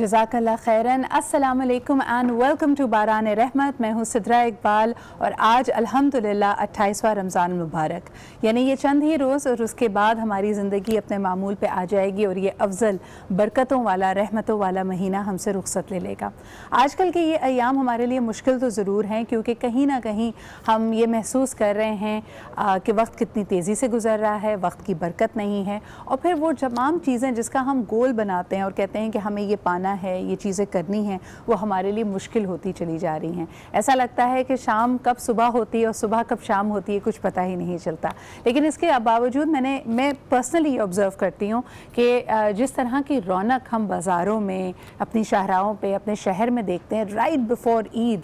जज़ाकल्लाह खैरन। अस्सलाम वालेकुम एंड वेलकम टू बारान रहमत। मैं हूँ सिद्रा इकबाल और आज अल्हम्दुलिल्लाह 28वां रमज़ान मुबारक, यानी ये चंद ही रोज़ और उसके बाद हमारी ज़िंदगी अपने मामूल पे आ जाएगी और ये अफजल बरकतों वाला रहमतों वाला महीना हमसे रुखसत ले लेगा। आजकल के ये अयाम हमारे लिए मुश्किल तो ज़रूर हैं, क्योंकि कहीं ना कहीं हम ये महसूस कर रहे हैं कि वक्त कितनी तेज़ी से गुज़र रहा है, वक्त की बरकत नहीं है, और फिर वो तमाम चीज़ें जिसका हम गोल बनाते हैं और कहते हैं कि हमें ये पाना है, ये चीज़ें करनी हैं, वो हमारे लिए मुश्किल होती चली जा रही हैं। ऐसा लगता है कि शाम कब सुबह होती है और सुबह कब शाम होती है कुछ पता ही नहीं चलता। लेकिन इसके बावजूद मैं पर्सनली ऑब्ज़र्व करती हूँ कि जिस तरह की रौनक हम बाज़ारों में, अपनी शाहराहों पे, अपने शहर में देखते हैं राइट बिफोर ईद,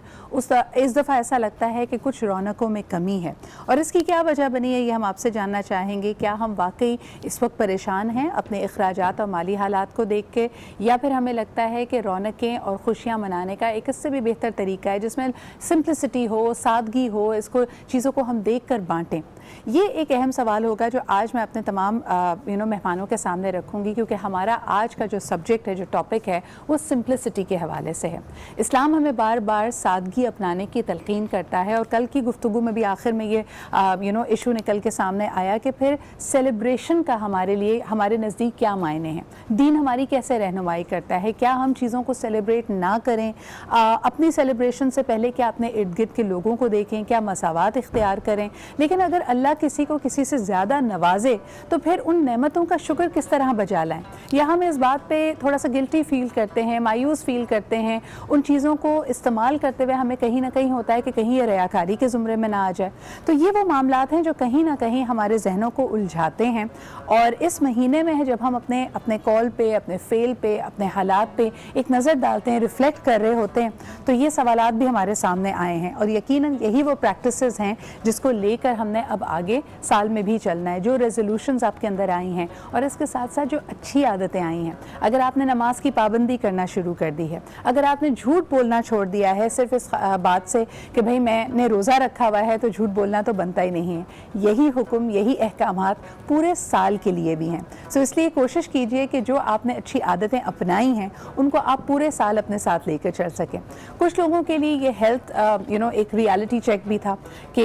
इस दफ़ा ऐसा लगता है कि कुछ रौनकों में कमी है। और इसकी क्या वजह बनी है, ये हम आपसे जानना चाहेंगे। क्या हम वाकई इस वक्त परेशान हैं अपने अखराजात और माली हालात को देख के, या फिर हमें लगता है कि रौनकें और खुशियाँ मनाने का एक इससे भी बेहतर तरीका है जिसमें सिंप्लिसिटी हो, सादगी हो, इसको चीज़ों को हम देख कर बाँटें। ये एक अहम सवाल होगा जो आज मैं अपने तमाम मेहमानों के सामने रखूँगी, क्योंकि हमारा आज का जो सब्जेक्ट है, जो टॉपिक है, वो सिंप्लिसिटी के हवाले से है। इस्लाम हमें बार बार सादगी अपनाने की तलकीन करता है, और कल की गुफ्तगू में भी आखिर में ये इशू निकल के सामने आया कि फिर सेलिब्रेशन का हमारे लिए, हमारे नज़दीक क्या मायने हैं, दीन हमारी कैसे रहनुमाई करता है। क्या हम चीज़ों को सेलिब्रेट ना करें, अपनी सेलिब्रेशन से पहले क्या अपने इर्द गिर्द के लोगों को देखें, क्या मसावात इख्तियार करें। लेकिन अगर अल्लाह किसी को किसी से ज़्यादा नवाजे तो फिर उन नेमतों का शुक्र किस तरह बजा लाएं। या हम इस बात पे थोड़ा सा गिल्टी फील करते हैं, मायूस फील करते हैं, उन चीज़ों को इस्तेमाल करते हुए हमें कहीं ना कहीं होता है कि कहीं ये रयाकारी के ज़ुमरे में ना आ जाए। तो ये वो मामलात हैं जो कहीं ना कहीं हमारे जहनों को उलझाते हैं। और इस महीने में है जब हम अपने कॉल पे, अपने फेल पे, अपने हालात पे एक नज़र डालते हैं, रिफ़्लेक्ट कर रहे होते हैं, तो ये सवालात भी हमारे सामने आए हैं। और यकीनन यही वो प्रैक्टिसेस हैं जिसको लेकर हमने अब आगे साल में भी चलना है। जो रेजोल्यूशंस आपके अंदर आई हैं और इसके साथ साथ जो अच्छी आदतें आई हैं, अगर आपने नमाज की पाबंदी करना शुरू कर दी है, अगर आपने झूठ बोलना छोड़ दिया है सिर्फ इस बात से कि भाई मैंने रोज़ा रखा हुआ है तो झूठ बोलना तो बनता ही नहीं है, यही हुक्म, यही अहकामात पूरे साल के लिए भी हैं। सो इसलिए कोशिश कीजिए कि जो आपने अच्छी आदतें अपनाई हैं उनको आप पूरे साल अपने साथ लेकर चल सकें। कुछ लोगों के लिए ये हेल्थ एक रियलिटी चेक भी था कि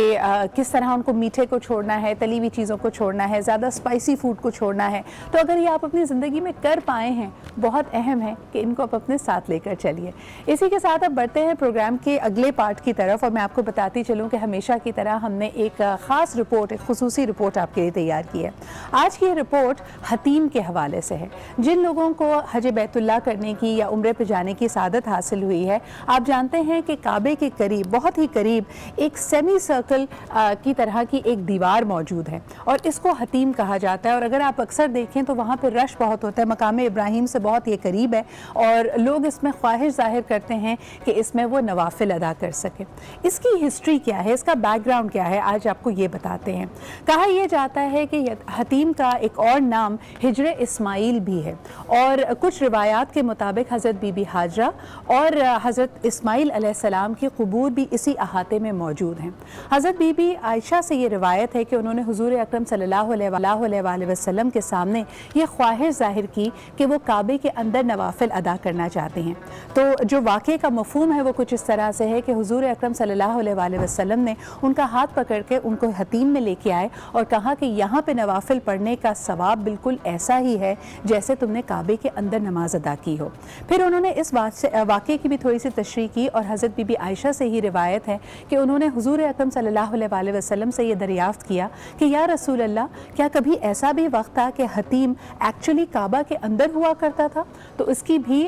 किस तरह उनको मीठे को छोड़ना है, तली हुई चीज़ों को छोड़ना है, ज़्यादा स्पाइसी फूड को छोड़ना है। तो अगर ये आप अपनी ज़िंदगी में कर पाए हैं, बहुत अहम है कि इनको आप अपने साथ लेकर चलिए। इसी के साथ अब बढ़ते हैं प्रोग्राम के अगले पार्ट की तरफ, और मैं आपको बताती चलूँ कि हमेशा की तरह हमने एक ख़ास रिपोर्ट, एक खुसूसी रिपोर्ट आपके लिए तैयार की है। आज की ये रिपोर्ट हतीम के हवाले से है। जिन लोगों को हज बैतुल्लाह करने की या उम्रे पे जाने की सादत हासिल हुई है, आप जानते हैं कि काबे के करीब, बहुत ही करीब, एक सेमी सर्कल की तरह की एक दीवार मौजूद है और इसको हतीम कहा जाता है। और अगर आप अक्सर देखें तो वहाँ पर रश बहुत होता है, मकाम इब्राहिम से बहुत ये करीब है और लोग इसमें ख्वाहिश जाहिर करते हैं कि इसमें वो नवाफिल अदा कर सके। इसकी हिस्ट्री क्या है, इसका बैकग्राउंड क्या है, आज आपको ये बताते हैं। कहा यह जाता है कि हतीम का एक और नाम हिजरे इस्माइल भी है और कुछ रिवायात के मुताबिक हज़रत बीबी हाजरा और हज़रत इस्माइल अलैहिस्सलाम की क़ुबूर भी इसी अहाते में मौजूद हैं। हज़रत बीबी आयशा से ये रिवायत है कि उन्होंने हुज़ूर अकरम सल्लल्लाहु अलैहि वसल्लम के सामने ये ख्वाहिश जाहिर की कि वो काबे के अंदर नवाफिल अदा करना चाहते हैं। तो जो वाक़े का मफ़हूम है वो कुछ इस तरह से है कि हुज़ूर अकरम सल्लल्लाहु अलैहि वसल्लम ने उनका हाथ पकड़ के उनको हतीम में लेके आए और कहा कि यहाँ पे नवाफिल पढ़ने का सवाब बिल्कुल ऐसा ही है जैसे तुमने काबे के अंदर नमाज अदा की हो। फिर उन्होंने इस वाक़े की भी थोड़ी सी तशरीह की और हज़रत बीबी आयशा से ही रिवायत है कि उन्होंने हुज़ूर अकरम सल्लल्लाहु अलैहि वसल्लम से ये दरियाफ़्त किया कि या रसूल अल्लाह, क्या कभी ऐसा भी वक्त था कि हतीम एक्चुअली काबा के अंदर हुआ करता था? तो इसकी भी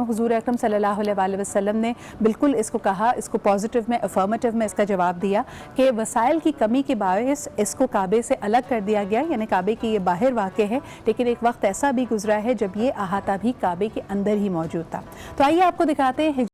हुज़ूर अकरम सल्लल्लाहु अलैहि वसल्लम ने बिल्कुल इसको कहा, इसको पॉजिटिव में, अफर्मेटिव में इसका जवाब दिया कि वसाइल की कमी के बायस इसको काबे से अलग कर दिया गया, यानी काबे के ये बाहर वाक़े है, लेकिन एक वक्त ऐसा भी गुजरा है जब ये अहाता भी काबे के अंदर ही मौजूद था। तो आइए आपको दिखाते हैं।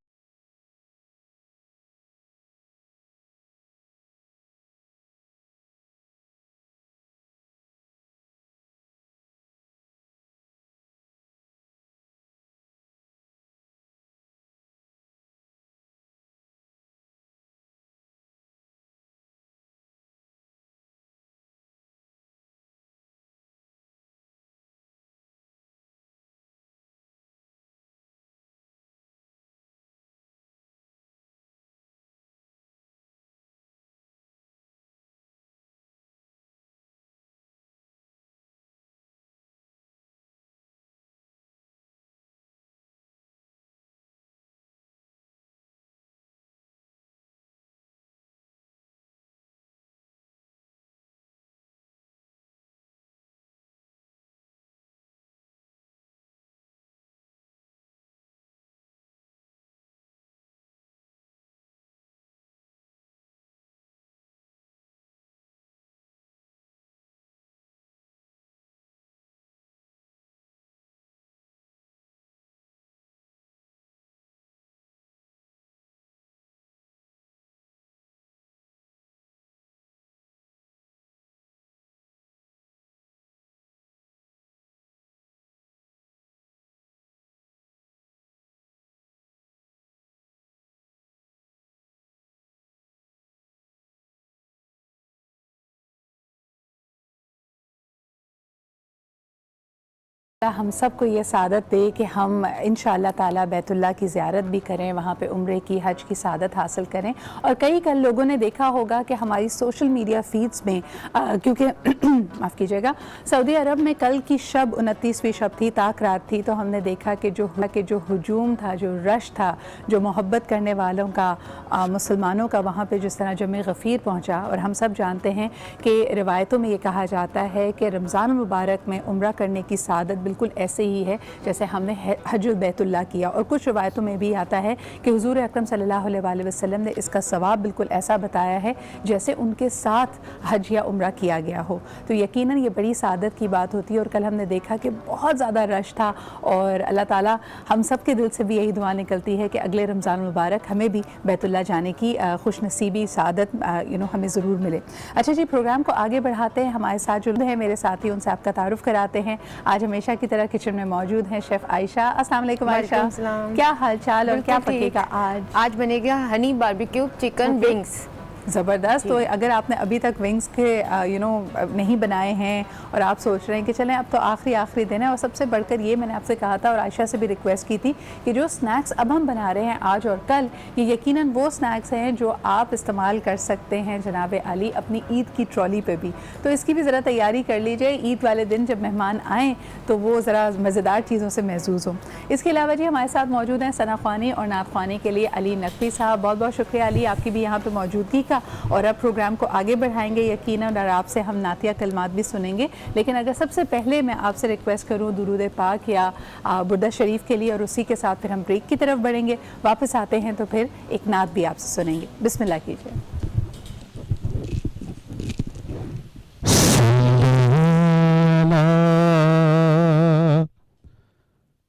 हम सबको ये सादत दे कि हम इंशाअल्लाह ताला बैतुल्लाह की ज़ियारत भी करें, वहाँ पे उम्रे की, हज की सादत हासिल करें। और कई लोगों ने देखा होगा कि हमारी सोशल मीडिया फीड्स में क्योंकि माफ़ कीजिएगा, सऊदी अरब में कल की शब 29वीं शब थी, ताक रात थी, तो हमने देखा कि जो हुजूम था, जो रश था, जो मोहब्बत करने वालों का, मुसलमानों का वहाँ पर जिस तरह जमे गफ़ीर पहुँचा। और हम सब जानते हैं कि रिवायतों में ये कहा जाता है कि रमज़ान मुबारक में उम्रा करने की सादत बिल्कुल ऐसे ही है जैसे हमने हज बैतुल्लाह किया। और कुछ रिवायतों में भी आता है कि हुज़ूर अकरम सल्लल्लाहु अलैहि वसल्लम ने इसका सवाब बिल्कुल ऐसा बताया है जैसे उनके साथ हज या उम्रा किया गया हो। तो यकीनन ये बड़ी सादत की बात होती है। और कल हमने देखा कि बहुत ज़्यादा रश था और अल्लाह ताला हम सब के दिल से भी यही दुआ निकलती है कि अगले रमज़ान मुबारक हमें भी बैतुल्लाह जाने की खुश नसीबी सादत हमें ज़रूर मिले। अच्छा जी, प्रोग्राम को आगे बढ़ाते हैं। हमारे साथ जुड़े हैं मेरे साथी, उनसे आपका तारुफ़ कराते हैं। आज हमेशा की तरह किचन में मौजूद हैं शेफ़ आयशा। अस्सलाम वालेकुम आयशा, क्या हाल चाल और क्या पकेगा आज? आज बनेगा हनी बारबेक्यू चिकन विंग्स। ज़बरदस्त। तो अगर आपने अभी तक विंग्स के नहीं बनाए हैं और आप सोच रहे हैं कि चलें अब तो आखिरी दिन है, और सबसे बढ़कर ये मैंने आपसे कहा था और आयशा से भी रिक्वेस्ट की थी कि जो स्नैक्स अब हम बना रहे हैं आज और कल, ये यकीनन वो स्नैक्स हैं जो आप इस्तेमाल कर सकते हैं जनाब आली अपनी ईद की ट्रॉली पे भी। तो इसकी भी ज़रा तैयारी कर लीजिए, ईद वाले दिन जब मेहमान आएँ तो वो ज़रा मज़ेदार चीज़ों से महसूस हो। इसके अलावा जी हमारे साथ मौजूद हैं सना ख्वानी और नात ख्वानी के लिए अली नकवी साहब। बहुत बहुत शुक्रिया अली आपकी भी यहाँ पे मौजूदगी का। और अब प्रोग्राम को आगे बढ़ाएंगे यकीनन, और आपसे हम नातिया कलमात भी सुनेंगे। लेकिन अगर सबसे पहले मैं आपसे रिक्वेस्ट करूँ दुरूद पाक या बुर्दा शरीफ के लिए, और उसी के साथ फिर हम ब्रेक की तरफ बढ़ेंगे। वापस आते हैं तो फिर एक नात भी आपसे सुनेंगे। बिस्मिल्लाह कीजिए।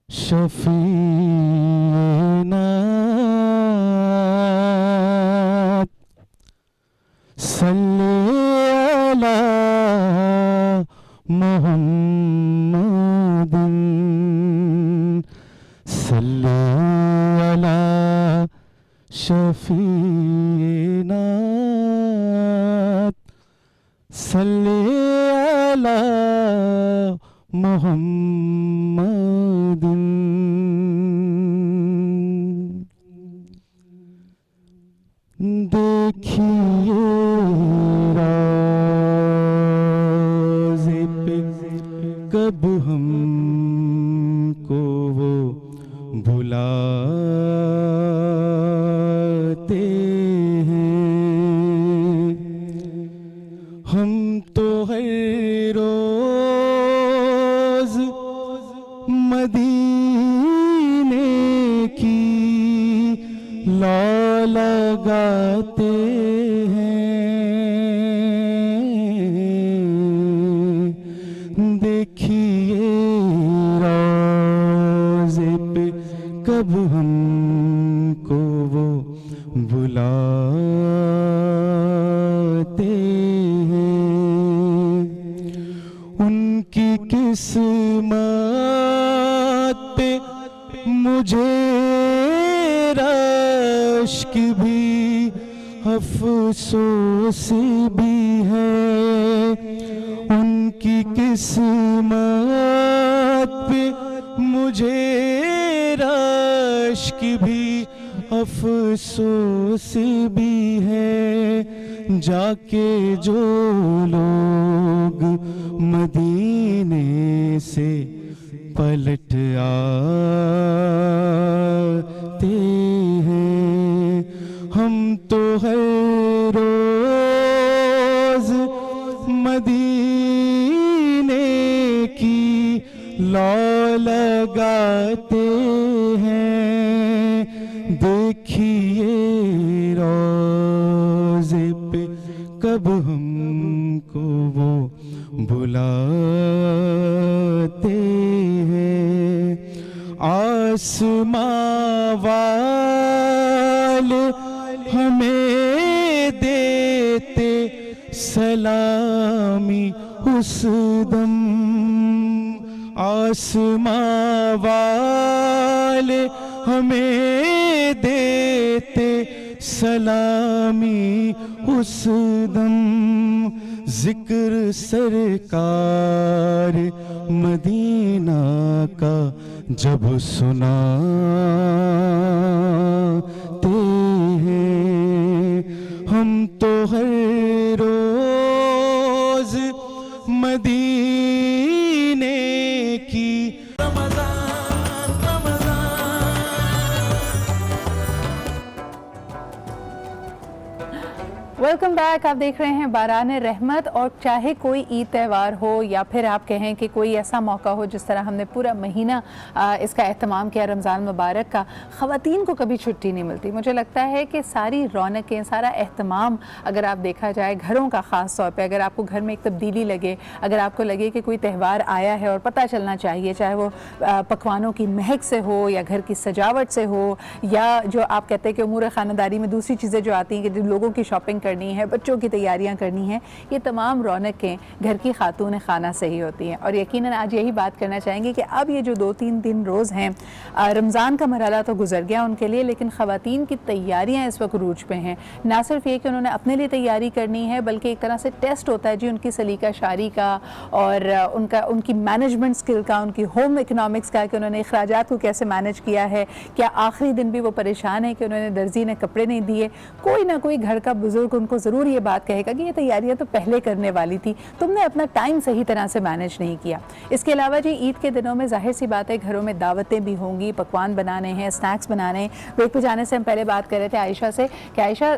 शफीना सल्ली अला मुहम्मदिन सल्ली अला शफीना सल्ली अला मुहम्मदिन। देखिए राज़े पे कब हमको वो बुलाते हैं, हम तो हर रोज़ मदीने की लौ लगाते हैं। देखिए रोज़े पे कब हमको वो बुलाते हैं। उनकी किस्मत पे मुझे रश्क भी अफसोस भी है। उनकी किस्मत पे मुझे रश्क भी अफसोस भी है। जाके जो लोग मदीने से पलट आते हैं, हम तो हर रोज़ मदीने की लौ लगाते हैं। देखिए रोज़े पे कब हमको वो बुलाते हैं। आसमां वाले हमें देते सलामी उस दम। आसमां वाले हमें देते सलामी उस दम। जिक्र सरकार मदीना का जब सुनाते हैं, हम तो हर रोज़ मदीने की वेलकम बैक। आप देख रहे हैं बाराने रहमत। और चाहे कोई ईद त्यौहार हो या फिर आप कहें कि कोई ऐसा मौका हो, जिस तरह हमने पूरा महीना इसका एहतमाम किया रमज़ान मुबारक का, ख़वातीन को कभी छुट्टी नहीं मिलती। मुझे लगता है कि सारी रौनकें, सारा एहतमाम अगर आप देखा जाए घरों का, ख़ास तौर पे अगर आपको घर में एक तब्दीली लगे, अगर आपको लगे कि कोई त्यौहार आया है और पता चलना चाहिए, चाहे वो पकवानों की महक से हो या घर की सजावट से हो, या जो आप कहते हैं कि उमूर ख़ानदारी में दूसरी चीज़ें जो आती हैं कि जिन लोगों की शॉपिंग करनी है, है, बच्चों की तैयारियाँ करनी हैं, ये तमाम रौनकें घर की खातून खाना से ही होती हैं। और यकीनन आज यही बात करना चाहेंगे कि अब ये जो 2-3 दिन रोज़ हैं, रमज़ान का मरहला तो गुजर गया उनके लिए, लेकिन ख़वातीन की तैयारियाँ इस वक्त रूज पे हैं। ना सिर्फ ये कि उन्होंने अपने लिए तैयारी करनी है, बल्कि एक तरह से टेस्ट होता है जी उनकी सलीका शारी का और उनकी मैनेजमेंट स्किल का, उनकी होम इकनॉमिक्स का, कि उन्होंने अखराजात को कैसे मैनेज किया है। क्या आखिरी दिन भी वो परेशान है कि उन्होंने दर्जी ने कपड़े नहीं दिए। कोई ना कोई घर का बुजुर्ग उनको ज़रूर ये बात कहेगा कि ये तैयारियाँ तो पहले करने वाली थी, तुमने अपना टाइम सही तरह से मैनेज नहीं किया। इसके अलावा जी ईद के दिनों में जाहिर सी बात है घरों में दावतें भी होंगी, पकवान बनाने हैं, स्नैक्स बनाने हैं। ब्रेक पे जाने से हम पहले बात कर रहे थे आयशा से कि आयशा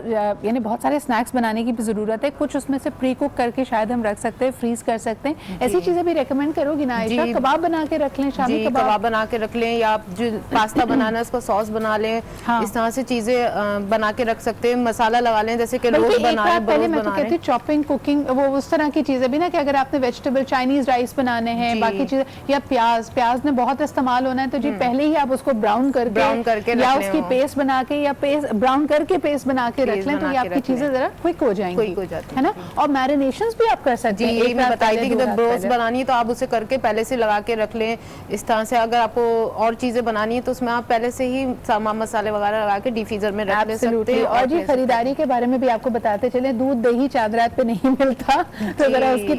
यानी बहुत सारे स्नैक्स बनाने की भी ज़रूरत है, कुछ उसमें से प्री कुक करके शायद हम रख सकते हैं, फ्रीज कर सकते हैं। ऐसी चीज़ें भी रेकमेंड करोगी ना आयशा? कबाब बना के रख लें, शामी कबाब बना के रख लें, या जो पास्ता बनाना है उसका सॉस बना लें। हाँ। इस तरह से चीजें बना के रख सकते हैं, मसाला लगा लें, जैसे कि रोज बना रहे हैं। पहले मैं तो कहती चॉपिंग, कुकिंग, वो उस तरह की चीजें भी ना, कि अगर आपने वेजिटेबल चाइनीज राइस बनाने हैं, बाकी चीजें, या प्याज ने बहुत इस्तेमाल होना है तो जी पहले ही आप उसको ब्राउन करके या उसकी पेस्ट बना के, या पेस्ट ब्राउन करके पेस्ट बना के रख लें, तो ये आपकी चीजें जरा क्विक हो जाएंगी, है ना। और मैरिनेशंस भी आप कर सकते हैं। यही मैं बताई थी कि जब रोज बनानी है तो आप उसे करके पहले से लगा के रख लें। इस तरह से अगर आपको और चीजें बनानी है तो उसमें आप पहले से ही सामान मसाले वगैरह लगा के डीफ्रीजर में रख ले सकते हैं। और जी खरीदारी के बारे में भी आपको बताते चले, दूध दही चादरात पे नहीं मिलता, तो जरा उसकी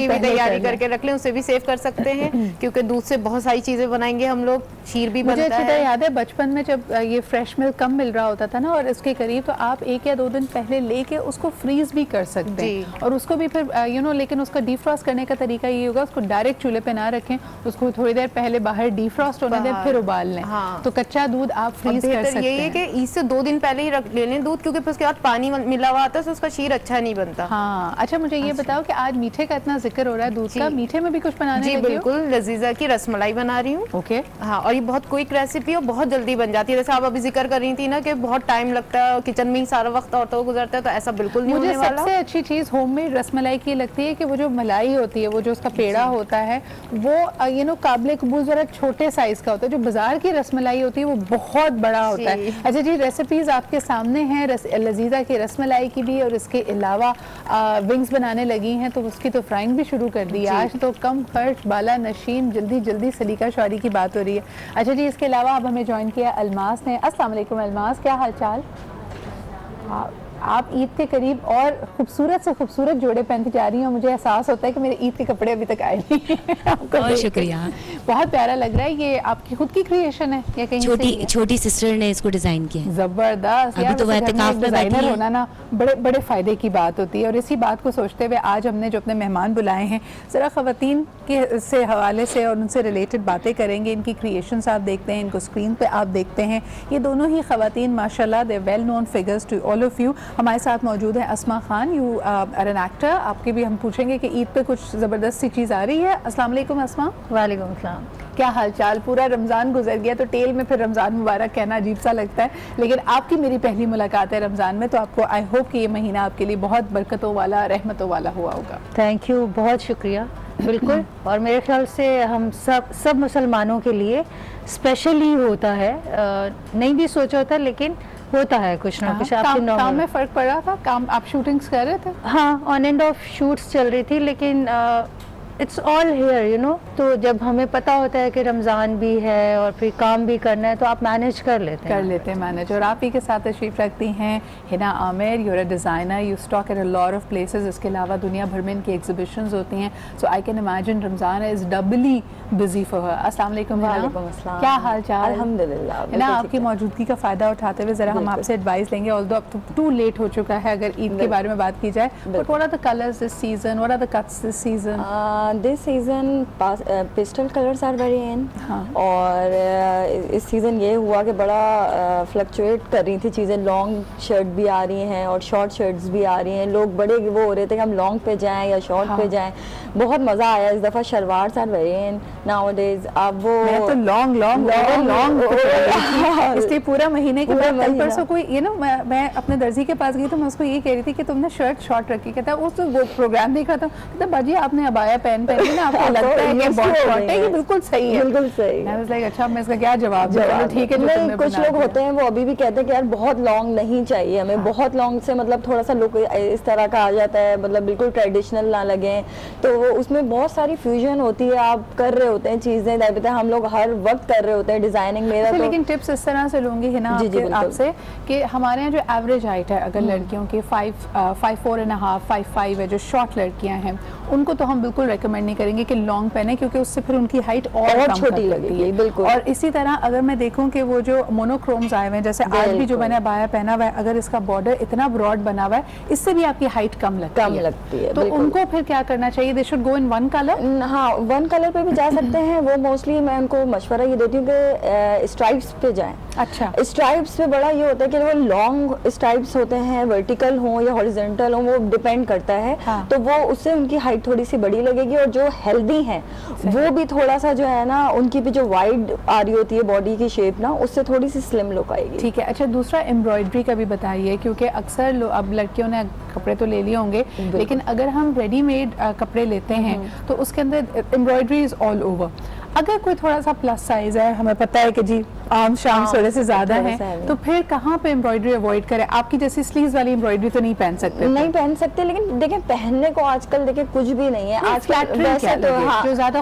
तैयारी करके रख लें, उसे भी सेव कर सकते हैं क्योंकि दूध से बहुत सारी चीजें बनाएंगे हम लोग। खीर भी बनता है। मुझे अच्छी याद है बचपन में जब ये फ्रेश मिल्क कम मिल रहा होता था ना, और इसके करीब, तो आप 1 या 2 दिन पहले लेके उसको फ्रीज भी कर सकते हैं, और उसको भी फिर लेकिन उसका डीफ्रॉस्ट करने का तरीका ये होगा, उसको डायरेक्ट चूल्हे पे ना रखें, उसको थोड़ी देर पहले बाहर डीफ्रॉस्ट होने दें, फिर उबाल लें। तो कच्चा दूध आप फ्रीज कर सकते हैं। यही है कि इससे 2 दिन पहले ही रख लें दूध, क्योंकि फिर उसके बाद पानी मिला हुआ आता है तो उसका शीर अच्छा नहीं बनता। हाँ, अच्छा मुझे ये बताओ कि आज मीठे का इतना जिक्र हो रहा है दूध का, मीठे में भी कुछ बनाने जी बिल्कुल, लजीजा की रसमलाई बना रही हूँ। ओके, हाँ, और ये बहुत क्विक रेसिपी और बहुत जल्दी बन जाती है। जैसे आप अभी जिक्र कर रही थी ना कि बहुत टाइम लगता है, किचन में ही सारा वक्त औरतों को गुजरता है, तो ऐसा बिल्कुल नहीं होने वाला। सबसे अच्छी चीज होममेड रसमलाई की लगती है कि वो जो मलाई होती है, वो जो उसका पेड़ा होता है, वो काबिल कबूल जरा छोटे साइज का होता है। जो बाजार की रसमलाई होती है वो बहुत बड़ा होता है। अच्छा जी, रेसिपीज आपके सामने हैं लजीजा की रसमलाई की भी, और इसके अलावा विंग्स बनाने लगी हैं, तो उसकी तो फ्राइंग भी शुरू कर दी। आज तो कम खर्च, बाला नशीन, जल्दी जल्दी सलीका शारी की बात हो रही है। अच्छा जी, इसके अलावा अब हमें ज्वाइन किया अलमास ने। अस्सलाम वालेकुम अलमास, क्या हाल चाल? आप ईद के करीब और खूबसूरत से खूबसूरत जोड़े पहनती जा रही हैं, मुझे एहसास होता है कि मेरे ईद के कपड़े अभी तक आए नहीं। बहुत शुक्रिया, बहुत प्यारा लग रहा है। ये आपकी खुद की क्रिएशन है या कहीं छोटी सिस्टर ने इसको डिजाइन किया है। जबरदस्त यार, तो डिजाइनर होना ना बड़े फायदे की बात होती है। और इसी बात को सोचते हुए आज हमने जो अपने मेहमान बुलाए हैं, जरा खवातीन के से हवाले से और उनसे रिलेटेड बातें करेंगे। इनकी क्रिएशंस आप देखते हैं, इनको स्क्रीन पे आप देखते हैं, ये दोनों ही खवातीन माशाल्लाह they well known figures to all of you. हमारे साथ मौजूद है Asma Khan, you are an actor. आपके भी हम पूछेंगे कि ईद पे कुछ ज़बरदस्त सी चीज़ आ रही है। अस्सलाम वालेकुम अस्मा। वालेकुम अस्सलाम। क्या हाल चाल? पूरा रमज़ान गुजर गया तो टेल में फिर रमज़ान मुबारक कहना अजीब सा लगता है, लेकिन आपकी मेरी पहली मुलाकात है रमज़ान में, तो आपको आई होप कि ये महीना आपके लिए बहुत बरकतों वाला, रहमतों वाला हुआ होगा। थैंक यू, बहुत शुक्रिया। बिल्कुल, और मेरे ख्याल से हम सब मुसलमानों के लिए स्पेशली होता है। नहीं भी सोचा होता, लेकिन होता है कुछ ना कुछ। आपके काम में फ़र्क पड़ रहा था? काम आप शूटिंग्स कर रहे थे? हाँ, ऑन एंड ऑफ शूट्स चल रही थी, लेकिन इट्स ऑल हियर तो जब हमें पता होता है कि रमज़ान भी है और फिर काम भी करना है, तो आप मैनेज कर लेते हैं मैनेज। और आप ही के साथ तशरीफ़ रखती हैं Hina Aamir, you're a designer, you stock at a lot of places. इसके अलावा दुनिया भर में इनकी एग्जिबिशंस होती हैं, so I can imagine Ramzan is doubly busy for her. अस्सलाम वालेकुम हिना, क्या हाल चाल? अल्हम्दुलिल्लाह। हिना, आपकी मौजूदगी का फ़ायदा उठाते हुए ज़रा हम आपसे एडवाइस लेंगे, ऑल्दो अब तो टू लेट हो चुका है अगर ईद के बारे में बात की जाए, but what are the colours this season, what are the cuts this season? This season pastel colours are very in, और इस सीज़न ये हुआ कि बड़ा फ्लक्चुएट कर रही थी चीज़ें। लॉन्ग शर्ट भी आ रही हैं और शॉर्ट शर्ट्स भी आ रही हैं। लोग बड़े वो हो रहे थे कि हम लॉन्ग पे जाएं या शॉर्ट पे जाएं। बहुत मज़ा आया इस दफ़ा। Shalwars are very in nowadays. अब वो मैं तो लॉन्ग इसलिए पूरा महीने के बाद कल परसों कोई मैं अपने दर्जी के पास गई तो मैं उसको ये कह रही थी कि तुमने शर्ट शॉर्ट रखी, कहता उस वो प्रोग्राम देखा था, कहता बाजी आपने अबाया पहना पहन पहन ना आपको लगता है कि बहुत शॉर्ट है, कि बिल्कुल सही है। बिल्कुल सही। I was like, अच्छा मैं इसका क्या जवाब दूं? ठीक है जो नहीं, तुमने कुछ बना लोग दिया। होते हैं वो अभी भी कहते हैं कि यार बहुत लॉन्ग नहीं चाहिए हमें, बहुत लॉन्ग से मतलब थोड़ा सा लुक इस तरह का आ जाता है, मतलब बिल्कुल ट्रेडिशनल ना लगे, तो उसमें बहुत सारी फ्यूजन होती है, आप कर रहे होते हैं चीजें, हम लोग हर वक्त कर रहे होते हैं डिजाइनिंग मेरा। तो लेकिन टिप्स इस तरह से लूंगी है ना आपसे कि हमारे यहाँ जो एवरेज हाइट है अगर लड़कियों की 5'4.5", 5'5" है, जो शॉर्ट लड़कियां हैं उनको तो हम बिल्कुल रेकमेंड नहीं करेंगे कि लॉन्ग पहने, क्योंकि उससे फिर उनकी हाइट और छोटी लगेगी। बिल्कुल। और इसी तरह अगर मैं देखूं कि वो जो मोनोक्रोम्स आए हुए हैं, जैसे आज भी जो मैंने अबाया पहना हुआ है, अगर इसका बॉर्डर इतना ब्रॉड बना हुआ है, इससे भी आपकी हाइट कम लगती है। तो उनको फिर क्या करना चाहिए? They should go in one colour. हाँ, वन कलर पे भी जा सकते हैं वो। मोस्टली मैं उनको मशवरा ये देती हूँ कि स्ट्राइप्स पे जाएं। अच्छा, स्ट्राइप्स पे बड़ा ये होता है कि वो लॉन्ग स्ट्राइप्स होते हैं, वर्टिकल हो या हॉरिजॉन्टल हो, वो डिपेंड करता है। हाँ। तो वो उससे उनकी हाइट थोड़ी सी बड़ी लगेगी, और जो हेल्दी हैं वो भी थोड़ा सा जो है ना, उनकी भी जो वाइड आ रही होती है बॉडी की शेप ना, उससे थोड़ी सी स्लिम लुक आएगी। ठीक है। अच्छा, दूसरा एम्ब्रॉयडरी का भी बताइए, क्योंकि अक्सर अब लड़कियों ने कपड़े तो ले लिए होंगे, लेकिन अगर हम रेडीमेड कपड़े लेते हैं तो उसके अंदर एम्ब्रॉयडरी इज ऑल ओवर। अगर कोई थोड़ा सा प्लस साइज है, हमें पता है कि जी आर्म शाम थोड़े से ज्यादा हैं, तो फिर कहाँ पे एम्ब्रॉयडरी अवॉइड करें? आपकी जैसी स्लीव्स वाली एम्ब्रॉयडरी तो नहीं पहन सकते? नहीं पहन सकते, लेकिन देखें पहनने को आजकल देखें कुछ भी नहीं है आजकल। वैसे तो हाँ, जो ज्यादा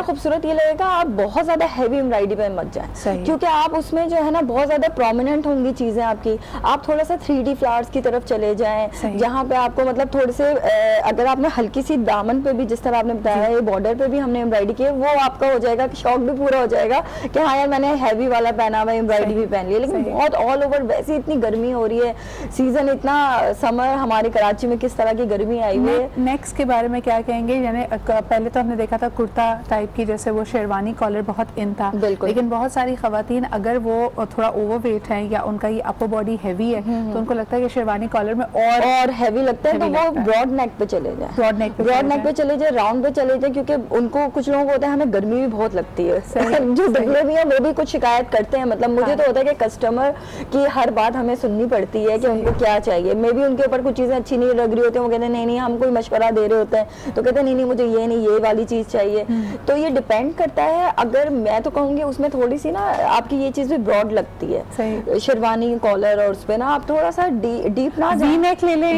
खूबसूरत ये लगेगा, आप बहुत ज्यादा हैवी एम्ब्रॉयडरी पे मत जाएं, क्योंकि आप उसमें जो है ना बहुत ज्यादा प्रोमिनेंट होंगी चीजें आपकी। आप थोड़ा सा 3D फ्लावर्स की तरफ चले जाएं, जहाँ पे आपको मतलब थोड़े से अगर आपने हल्की सी दामन पे भी, जिस तरह आपने बताया है बॉर्डर पे भी हमने एम्ब्रॉयडरी की है, वो आपका हो जाएगा कि शौक भी पूरा हो जाएगा कि हाँ यार मैंने हैवी वाला पहना हुआ, एम्ब्रॉयडरी भी पहन लिया। लेकिन बहुत ऑल ओवर, वैसे इतनी गर्मी हो रही है, सीजन इतना, समर हमारे कराची में किस तरह की गर्मी आई हुई है। नेक्स्ट के बारे में क्या कहेंगे? यानी पहले तो हमने देखा था कुर्ता टाइप की, जैसे वो शेरवानी कॉलर बहुत इन था, लेकिन बहुत सारी खवातीन अगर वो थोड़ा ओवरवेट हैं या उनका ये अपर बॉडी हैवी है, तो उनको लगता है कि शेरवानी कॉलर में और हैवी लगता है, तो वो ब्रॉड नेक पे चले जाए, ब्रॉड नेक पे चले जाए, राउंड पे चले जाए, क्योंकि उनको कुछ लोगों को होता है हमें गर्मी भी बहुत लगती है। जो दुबले भी है वो भी कुछ शिकायत करते हैं, मतलब मुझे तो होता है कि कस्टमर की हर बात हमें सुननी पड़ती है कि उनको क्या चाहिए। मे भी उनके ऊपर कुछ चीजें अच्छी नहीं लग रही होती है, वो कहते हैं नहीं हम कोई मशवरा दे रहे होते हैं, तो कहते हैं नहीं मुझे ये नहीं, ये वाली चीज चाहिए। तो ये डिपेंड करता है। अगर मैं तो कहूँगी उसमें थोड़ी सी ना आपकी ये चीज भी ब्रॉड लगती है, शेरवानी कॉलर, और उसपे ना आप थोड़ा सा डीप ना वी नेक ले लें,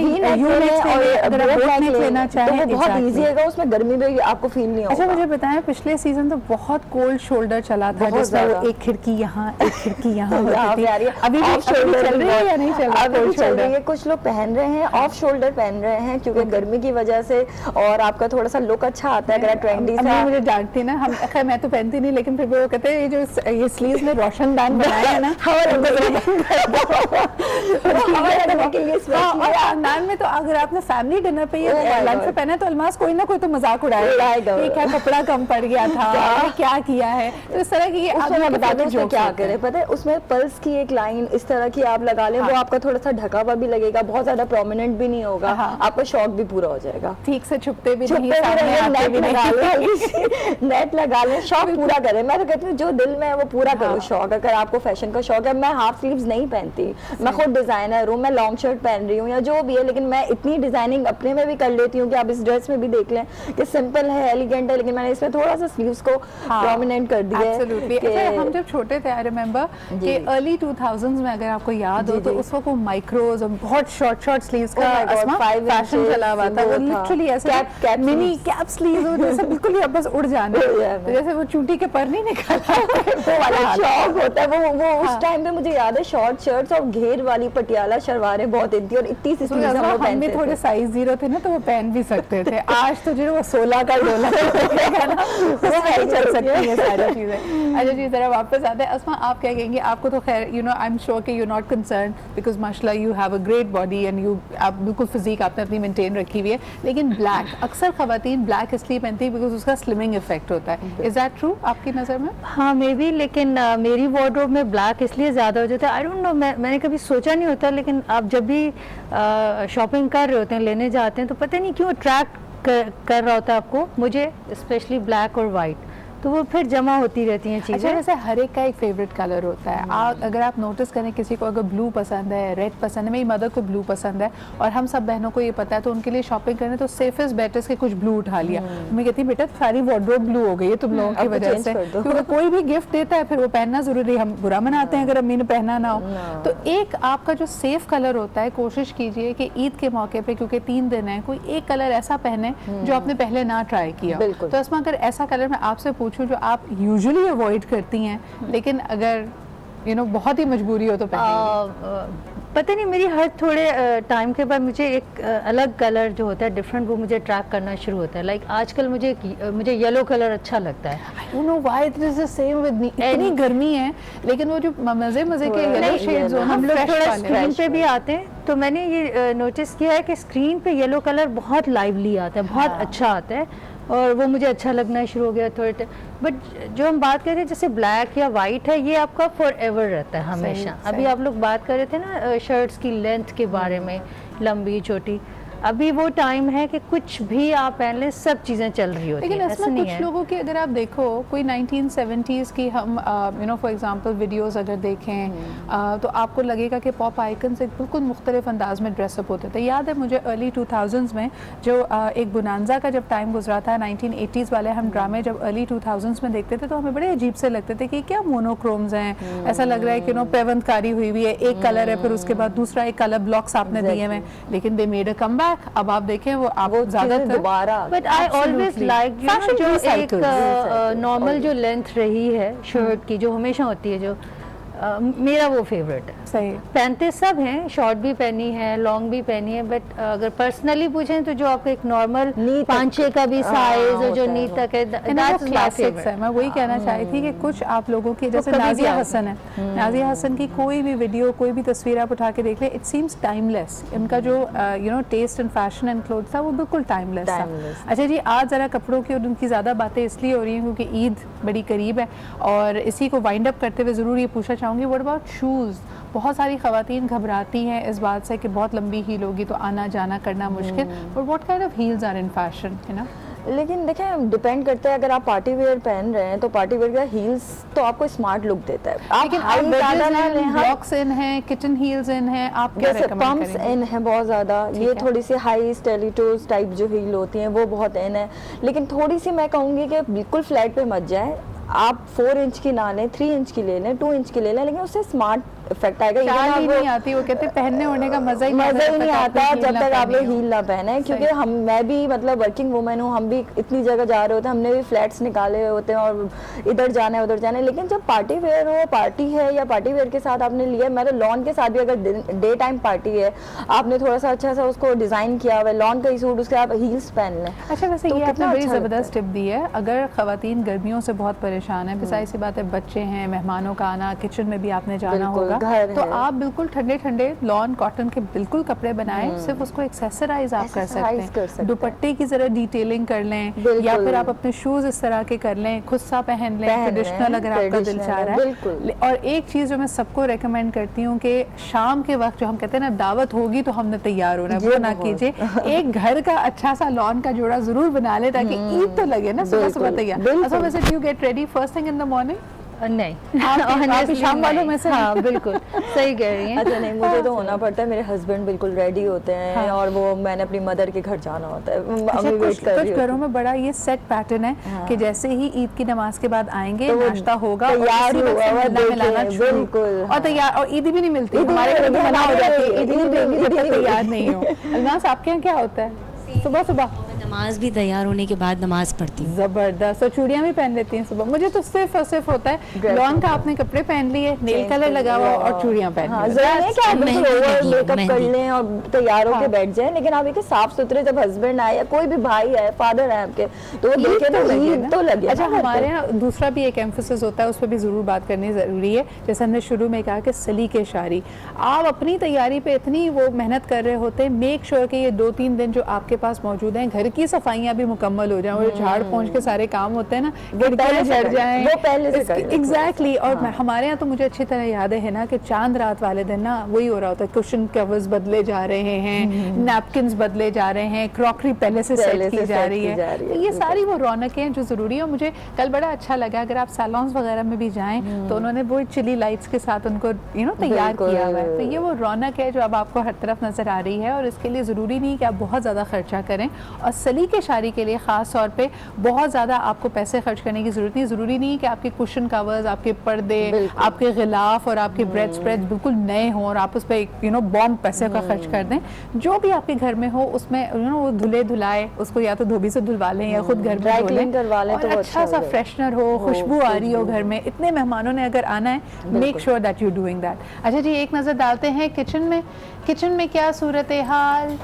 लेना चाहें, तो बहुत ईजी है, उसमें गर्मी में आपको फील नहीं होगा। अच्छा, मुझे बताएं, पिछले सीजन तो बहुत कोल्ड शोल्डर चला था, जिसमें वो एक खिड़की यहाँ एक खिड़की यहाँ अभी चल रही है या नहीं चल रही है? कुछ लोग पहन रहे हैं, ऑफ शोल्डर पहन रहे हैं, क्योंकि गर्मी की वजह से, और आपका थोड़ा सा लुक अच्छा आता है अगर ट्रेंडी सा। मुझे डांटती ना, हम खैर मैं तो पहनती नहीं, लेकिन फिर वो कहते हैं ये स्लीव्स में रोशनदान बनाया है ना, खानदान में तो अगर आपने फैमिली डिनर पे ये लंच पे पहना है तो अलमास कोई ना कोई तो मजाक उड़ाएगा कि क्या कपड़ा कम पड़ गया था, क्या किया है। तो इस तरह की बताते हैं क्या करे, पता है उसमें पल्स की एक लाइन इस तरह की आप लगा लें, वो आपका थोड़ा सा ढका हुआ भी लगेगा, बहुत ज्यादा प्रोमिनेंट भी नहीं होगा, आपका शौक भी पूरा हो जाएगा। ठीक से छुपते भी नहीं, नेट लगा लें, शौक पूरा करें। मैं तो कहती हूँ जो दिल में है वो पूरा करो शौक। अगर आपको फैशन का शौक है, मैं हाफ स्लीव्स नहीं पहनती, मैं खुद डिजाइनर हूँ, मैं लॉन्ग शर्ट पहन रही हूँ या जो भी है, लेकिन मैं इतनी डिजाइनिंग अपने में भी कर लेती हूँ कि आप इस ड्रेस में भी देख लें कि सिंपल है, एलिगेंट है, लेकिन मैंने इसमें थोड़ा सा स्लीव्स को प्रोमिनेंट कर दिया है। हम जब छोटे थे, आई रिमेम्बर कि अर्ली 2000s में अगर आपको याद हो, तो उस वक्त माइक्रोज और बहुत शॉर्ट स्लीव्स का फैशन चला हुआ था। वो लिटरली ऐसे मिनी कैप स्लीव्स हो, जैसे बिल्कुल ही बस उड़ जाने, तो जैसे वो चूटी के पर नहीं निकला वो वाला शौक होता है। वो उस टाइम पे मुझे याद है शॉर्ट शर्ट्स और घेर वाली पटियाला शलवारें बहुत इन थी, और इतनी सी स्लीव्स हम पहनते थे। थोड़े साइज 0 थे ना, तो वो पहन भी सकते थे। आज तो जो वो 16 का डोला है ना, वो नहीं चल सकती है सारी चीजें। अच्छा जी, जरा वापस आते हैं। अस्मा, आप क्या कहेंगे? आपको तो खैर you know, I am sure कि यू नॉट कंसर्न, बिकॉज माशाल्लाह you have a great body and you, आप बिल्कुल फिजिक आपने अपनी मेंटेन रखी हुई है, लेकिन ब्लैक अक्सर खवातीन ब्लैक इसलिए पहनती है बिकॉज उसका स्लिमिंग इफेक्ट होता है। इज दैट ट्रू आपकी नज़र में? हाँ, मे बी, लेकिन मेरी वार्डरोब में ब्लैक इसलिए ज़्यादा हो जाता है, आई डोंट नो, मैंने कभी सोचा नहीं होता, लेकिन आप जब भी शॉपिंग कर रहे होते हैं, लेने जाते हैं, तो पता नहीं क्यों अट्रैक्ट कर रहा होता है आपको। मुझे स्पेशली ब्लैक और वाइट, तो वो फिर जमा होती रहती हैं अच्छा, चीज़ें। वैसे हर एक का एक फेवरेट कलर होता है। अगर आप नोटिस करें, किसी को अगर ब्लू पसंद है, रेड पसंद है, मेरी मदर को ब्लू पसंद है और हम सब बहनों को ये पता है, तो उनके लिए शॉपिंग करने तो सेफेस्ट बेटेस्ट के कुछ ब्लू उठा लिया। मैं कहती हूँ बेटा सारी वार्डरोब ब्लू हो गई है तुम लोगों की वजह से, क्योंकि कोई भी गिफ्ट देता है फिर वो पहनना जरूरी, हम बुरा मनाते हैं अगर अम्मी ने पहना ना हो। तो एक आपका जो सेफ कलर होता है, कोशिश कीजिए कि ईद के मौके पे, क्योंकि 3 दिन है, कोई एक कलर ऐसा पहने जो आपने पहले ना ट्राई किया। तो इसमें अगर ऐसा कलर मैं आपसे पूछूं जो आप यूजुअली अवॉइड करती हैं, लेकिन अगर बहुत ही मजबूरी हो तो पहनेंगी। पता नहीं, मेरी हर थोड़े टाइम के बाद मुझे एक अलग कलर जो होता है डिफरेंट, वो मुझे अट्रैक्ट करना शुरू होता है। लाइक आजकल मुझे येलो कलर अच्छा लगता है। I don't know why it is the same with me। इतनी गर्मी है लेकिन वो जो मजे के येलो शेड्स हम लोग थोड़ा स्क्रीन पे भी आते हैं तो मैंने ये नोटिस किया है कि स्क्रीन पे येलो कलर बहुत लाइवली आता है, बहुत अच्छा आता है और वो मुझे अच्छा लगना शुरू हो गया थोड़े। बट जो हम बात कर रहे हैं जैसे ब्लैक या वाइट है, ये आपका फॉर एवर रहता है हमेशा। अभी आप लोग बात कर रहे थे ना शर्ट्स की लेंथ के बारे में, लंबी छोटी, अभी वो टाइम है कि कुछ भी आप पहन लें, सब चीज़ें चल रही होती हैं। लेकिन इसमें कुछ लोगों की अगर आप देखो, कोई 1970s की हम फॉर एग्जांपल वीडियोस अगर देखें तो आपको लगेगा कि पॉप आइकन्स एक बिल्कुल मुख्तलिफ अंदाज में ड्रेसअप होते थे। याद है मुझे अर्ली 2000s में जो एक बुनांजा का जब टाइम गुजरा था, 1980s वाले हम ड्रामे जब अर्ली 2000s में देखते थे तो हमें बड़े अजीब से लगते थे कि क्या मोनोक्रोम्स हैं, ऐसा लग रहा है कि पेवंतकारी हुई हुई है, एक कलर है फिर उसके बाद दूसरा एक कलर ब्लॉक्स आपने दिए हुए, लेकिन दे मेड अ कमबैक। अब आप देखें वो ज्यादातर दोबारा, बट आई ऑलवेज लाइक जो एक नॉर्मल जो लेंथ रही है शर्ट की, जो हमेशा होती है, जो मेरा वो फेवरेट है। सही पहनते सब हैं, शॉर्ट भी पहनी है, लॉन्ग भी पहनी है, बट अगर पर्सनली पूछें तो जो आपका एक नॉर्मल 5-6 का भी साइज जो नी तक है, दैट्स माय फेवरेट है। मैं वही कहना चाही थी कि कुछ आप लोगों की, जैसे नाजिया हसन है, नाजिया हसन की कोई भी वीडियो, कोई भी तस्वीर आप उठा के देख ले, इट सीम्स टाइमलेस। उनका जो taste and fashion and cloth था वो बिल्कुल टाइमलेस था। अच्छा जी, आज जरा कपड़ों की और उनकी ज़्यादा बातें इसलिए हो रही हैं क्योंकि ईद बड़ी करीब है और इसी को वाइंड अप करते हुए ज़रूर ये पूछना चाहूँगी, व्हाट अबाउट शूज़? बहुत सारी ख़वातीन घबराती हैं इस बात से कि बहुत लंबी हील होगी तो आना जाना करना मुश्किल, but what kind of heels are in fashion, है ना? लेकिन देखें, डिपेंड करता है, अगर आप पार्टी वेयर पहन रहे हैं तो पार्टी वेयर का हील्स तो आपको स्मार्ट लुक देता है। आप ब्लॉक्स इन है, किटन हील्स इन है, आप क्या रेकमेंड पम्प्स इन है बहुत ज़्यादा, ये थोड़ी सी हाई स्टेलिटोज टाइप जो हील होती हैं वो बहुत इन है, लेकिन थोड़ी सी मैं कहूँगी कि बिल्कुल फ्लैट पे मत जाए। आप 4 इंच की ना लें, 3 इंच की ले लें, 2 इंच की ले लें, लेकिन उससे स्मार्ट इफेक्ट आएगा। चाल ही नहीं आती, वो कहते पहनने होने का मजा ही नहीं आता जब तक आप लोग हील ना पहने, क्योंकि मैं भी मतलब वर्किंग वुमेन हूँ, हम भी इतनी जगह जा रहे होते हैं, हमने भी फ्लैट्स निकाले होते हैं और इधर जाना है उधर जाना है, लेकिन जब पार्टी वेयर हो, पार्टी है या पार्टी वेयर के साथ आपने लिया, मतलब लॉन के साथ भी अगर डे टाइम पार्टी है, आपने थोड़ा सा अच्छा सा उसको डिजाइन किया हुआ है, लॉन का ही सूट, उसके आप हील्स पहन लें। अच्छा, वैसे ये आपने बड़ी ज़बरदस्त टिप दी है। अगर ख़वातीन गर्मियों से बहुत परेशान है, फिर सी बात है बच्चे हैं, मेहमानों का आना, किचन में भी आपने जाना होगा, तो आप बिल्कुल ठंडे ठंडे लॉन कॉटन के बिल्कुल कपड़े बनाएं, सिर्फ उसको एक्सेसराइज आप कर सकते हैं। दुपट्टे की जरा डिटेलिंग कर लें या फिर आप अपने शूज इस तरह के कर लें, खुद सा पहन लें, ट्रेडिशनल अगर आपका दिल चाह रहा है। और एक चीज जो मैं सबको रेकमेंड करती हूँ कि शाम के वक्त जो हम कहते हैं ना दावत होगी तो हमने तैयार होना है, वो ना कीजिए। एक घर का अच्छा सा लॉन का जोड़ा जरूर बना ले ताकि ईद तो लगे ना सुबह सुबह तैयार। अच्छा, वैसे do you get ready first thing in the morning? नहीं, आप शाम वालों में से? हाँ बिल्कुल सही कह रही हैं। अच्छा नहीं, मुझे तो होना पड़ता है, मेरे हस्बैंड बिल्कुल रेडी होते हैं और वो मैंने अपनी मदर के घर जाना होता है। कुछ घरों में बड़ा ये सेट पैटर्न है कि जैसे ही ईद की नमाज के बाद आएंगे, नाश्ता होगा, तैयार बिल्कुल, और तैयार, और ईद भी नहीं मिलती, हमारे घर में मना हो जाती है, ईद नहीं देंगी जब तक तैयार नहीं हो। अलनास, आपके यहाँ क्या होता है? सुबह सुबह नमाज भी तैयार होने के बाद नमाज पढ़ती हूँ। जबरदस्त। और चूड़ियाँ भी पहन लेती हैं सुबह? मुझे तो सिर्फ और सिर्फ होता है लॉन का आपने कपड़े पहन लिए, नेल कलर लगा हुआ और चूड़ियाँ पहन मेकअप कर लें और तैयार होकर बैठ जाए, लेकिन आप देखिए साफ सुथरे, जब हस्बैंड आए या कोई भी भाई है, फादर है आपके, तो वो देखे तो लगे। अच्छा, हमारे यहाँ दूसरा भी एक एम्फेसिस होता है, उस पर भी जरूर बात करनी जरूरी है। जैसे हमने शुरू में कहा कि सलीके शारी, आप अपनी तैयारी पे इतनी वो मेहनत कर रहे होते हैं, मेक श्योर कि ये 2-3 दिन जो आपके पास मौजूद हैं, घर की बाकी सफाइयाँ भी मुकम्मल हो जाएं और झाड़ पोंछ के सारे काम होते हैं ना, पहले से झड़ कर- जाएं, वो पहले से कर लेते हैं। एग्जैक्टली। और हमारे यहाँ तो मुझे अच्छी तरह याद है ना कि चांद रात वाले दिन ना वही हो रहा होता है, कुशन कवर्स बदले जा रहे हैं, नैपकिन्स बदले जा रहे हैं, क्रॉकरी पहले से सेट की जा रही है। तो ये सारी वो रौनकें हैं जो ज़रूरी है। मुझे कल बड़ा अच्छा लगा, अगर आप सैलून्स वगैरह में भी जाएं तो उन्होंने वो चिली लाइट्स के साथ उनको तैयार किया हुआ है। तो ये वो रौनक है जो अब आपको हर तरफ नज़र आ रही है, और इसके लिए ज़रूरी नहीं कि आप बहुत ज़्यादा खर्चा करें, और सलीके शारी के लिए ख़ास तौर पे बहुत ज़्यादा आपको पैसे खर्च करने की ज़रूरत नहीं। ज़रूरी नहीं कि आपके कुशन कवर्स, आपके पर्दे, आपके गिलाफ और आपके ब्रेड स्प्रेड्स बिल्कुल नए हों और आप उस पर बॉम्ब पैसे का खर्च कर दें। जो भी आपके घर में हो उसमें वो धुले धुलाए, उसको या तो धोबी से धुलवा लें या खुद घर में धो लें, करवा लें और तो वो अच्छा सा फ्रेशनर हो, खुशबू आ रही हो घर में। इतने मेहमानों ने अगर आना है, make sure that you doing that. अच्छा जी, एक नज़र डालते हैं किचन में क्या सूरत हाल।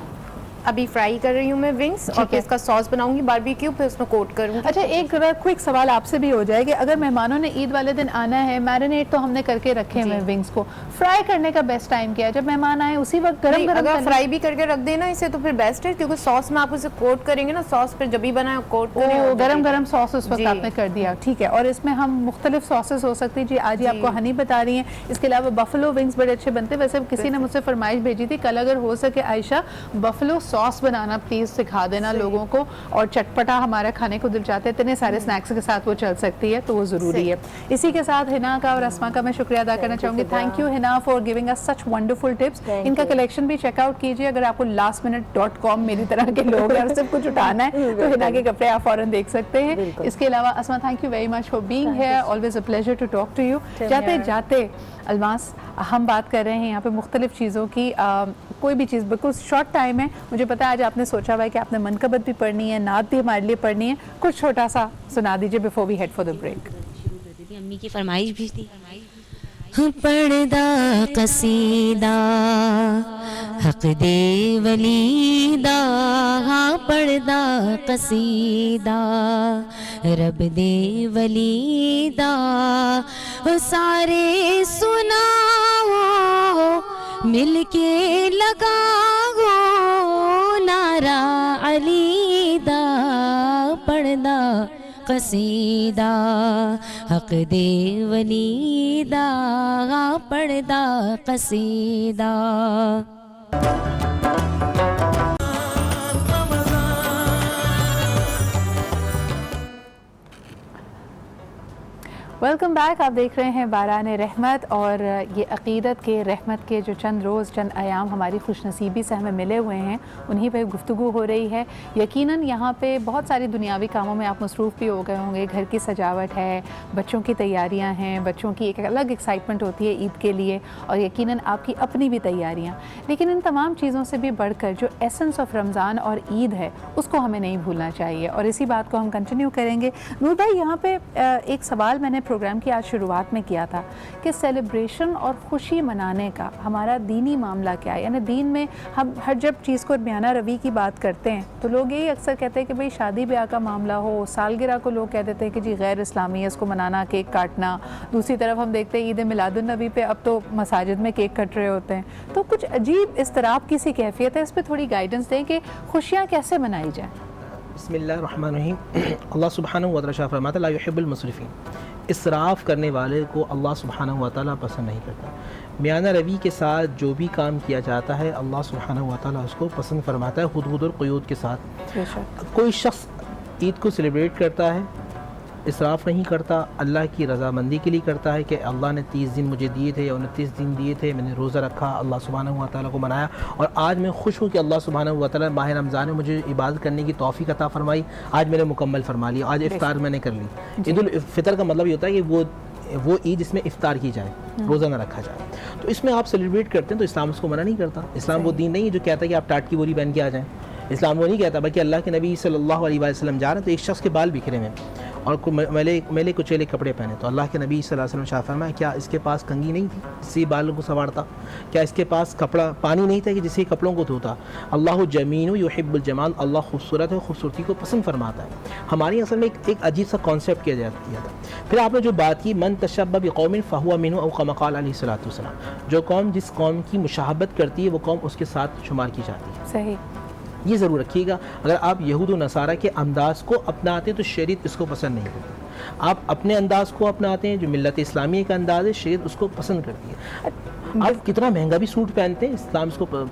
अभी फ्राई कर रही हूँ मैं विंग्स, और फिर इसका सॉस बनाऊंगी बारबेक्यू, फिर उसमें कोट करूंगी। अच्छा, एक क्विक सवाल आपसे भी हो जाए कि अगर मेहमानों ने ईद वाले दिन आना है, मैरिनेट तो हमने करके रखे हैं विंग्स को, फ्राई करने का बेस्ट टाइम क्या है? जब मेहमान आए उसी वक्त गरम गरम अगर फ्राई भी करके रख देना इसे तो फिर बेस्ट है, क्योंकि सॉस में आप उसे कोट करेंगे ना, सॉस फिर जब भी बनाए कोट करें, गरम गरम सॉस उस वक्त आपने कर दिया, ठीक है। और इसमें हम मुख्तलिफ सॉसेस हो सकती जी, आज ही आपको हनी बता रही हैं। इसके अलावा बफलो विंग्स बड़े अच्छे बनते हैं। वैसे किसी ने मुझसे फरमाइश भेजी थी कल, अगर हो सके Ayesha buffalo sauce banana please सिखा देना लोगों को, और चटपटा हमारा खाने को दिल चाहते हैं, इतने सारे स्नैक्स के साथ वो चल सकती है, तो वो ज़रूरी है। इसी के साथ हिना का और अस्मा का मैं शुक्रिया अदा करना चाहूँगी। Thank you Hina for giving us such wonderful tips. इनका कलेक्शन भी चेकआउट कीजिए अगर आपको lastminute.com मेरी तरह के लोग हैं और सब कुछ उठाना है तो हिना के कपड़े आप फौरन देख सकते हैं। इसके अलावा Asma, thank you very much for being here, always a pleasure to talk to you. जाते जाते अलमास, हम बात कर रहे हैं यहाँ पे मुख्तलिफ चीज़ों की, कोई भी चीज़ बिल्कुल शॉर्ट टाइम है, मुझे पता है आज आपने सोचा हुआ है कि आपने मनकबत भी पढ़नी है, नात भी हमारे लिए पढ़नी है, कुछ छोटा सा सुना दीजिए before we head for the break. अम्मी की फरमाइश भी थी। पर्दा कसीदा हक दे वलीदा, हाँ पर्दा कसीदा रब दे वलीदा, सारे सुनाओ मिलके लगाओ नारा अलीदा, पर्दा कसीदा हक दे वलीदा, पर्दा कसीदा। Welcome back. आप देख रहे हैं बारान रहमत, और ये अक़ीदत के रहमत के जो चंद रोज़ चंद अयाम हमारी खुशनसीबी से हमें मिले हुए हैं उन्हीं पे गुफ्तगू हो रही है। यकीनन यहाँ पे बहुत सारी दुनियावी कामों में आप मसरूफ़ भी हो गए होंगे, घर की सजावट है, बच्चों की तैयारियाँ हैं, बच्चों की एक अलग एक्साइटमेंट होती है ईद के लिए, और यकीनन आपकी अपनी भी तैयारियाँ। लेकिन इन तमाम चीज़ों से भी बढ़कर जो एसेंस ऑफ रमज़ान और ईद है उसको हमें नहीं भूलना चाहिए, और इसी बात को हम कंटिन्यू करेंगे। नूर भाई, यहाँ पे एक सवाल मैंने प्रोग्राम की आज शुरुआत में किया था कि सेलिब्रेशन और खुशी मनाने का हमारा दीनी मामला क्या है। यानी दीन में हम हर जब चीज़ को दरमियाना रवि की बात करते हैं तो लोग यही अक्सर कहते हैं कि भाई शादी ब्याह का मामला हो, सालगिरह को लोग कह देते हैं कि जी गैर इस्लामी है, इसको मनाना, केक काटना। दूसरी तरफ हम देखते हैं ईद मिलादुन नबी पे अब तो मसाजिद में केक कट रहे होते हैं। तो कुछ अजीब इस्तराब की सी कैफियत है, इस पर थोड़ी गाइडेंस दें कि खुशियाँ कैसे मनाई जाए। बिस्मिल्लाहिर्रहमानिर्रहीम। अल्लाह सुब्हानहू व तआला फरमाता है ला युहिब्बुल मुसरिफीन, इसराफ़ करने वाले को अल्लाह सुब्हानहू व तआला पसंद नहीं करता। मियाना रवि के साथ जो भी काम किया जाता है अल्लाह सुब्हानहू व तआला उसको पसंद फरमाता है, हुदहुद और क़ुयूद के साथ। कोई शख्स ईद को सेलिब्रेट करता है, इसराफ़ नहीं करता, अल्लाह की रज़ामंदी के लिए करता है कि अल्लाह ने 30 दिन मुझे दिए थे या 29 दिन दिए थे, मैंने रोज़ा रखा, अल्लाह सुब्हानहू व तआला को मनाया, और आज मैं खुश हूँ कि अल्लाह सुब्हानहू व तआला माह रमज़ान में मुझे इबादत करने की तौफ़ीक़ अता फ़रमाई, आज मैंने मुकम्मल फ़रमा लिया, आज इफ़्तार मैंने कर ली। ईद उल फ़ितर का मतलब ये होता है कि वो ईद जिसमें इफ़्तार की जाए, रोज़ा ना रखा जाए, तो इसमें आप सेलिब्रेट करते हैं, तो इस्लाम उसको मना नहीं करता। इस्लाम वो दीन नहीं है जो कहता है कि आप टाट की बोरी पहन के आ जाएँ। इस्लाम वो नहीं कहता, बल्कि अल्लाह के नबी सल्लल्लाहु अलैहि वसल्लम जा रहे हैं तो एक शख्स के बाल बिखरे हुए और मैले कुचेले कपड़े पहने, तो अल्लाह के नबी सल्लल्लाहु अलैहि वसल्लम शाह फरमाया, क्या इसके पास कंघी नहीं थी जिससे बालों को संवारता? क्या इसके पास कपड़ा पानी नहीं था कि जिससे कपड़ों को धोता? अल्लाह जमीन युहिब्बुल जमाल, अल्लाह खूबसूरत है, खूबसूरती को पसंद फरमाता है। हमारी असल में एक अजीब सा कॉन्सेप्ट किया था। फिर आपने जो बात की, मन तशब्बह बिक़ौमिन फ़हुवा मिन्हुम औ कमा क़ाल अलैहिस्सलातु वस्सलाम, जो कौम जिस कौम की मुशाहबत करती है वो कौम उसके साथ शुमार की जाती है। सही। ये ज़रूर रखिएगा, अगर आप यहूद व नसारा के अंदाज़ को अपनाते हैं तो शरीयत इसको पसंद नहीं करती। आप अपने अंदाज़ को अपनाते हैं, जो मिल्लत इस्लामी का अंदाज़ है, शरीयत उसको पसंद करती है। आप कितना महंगा भी सूट पहनते हैं, इस्लाम इसको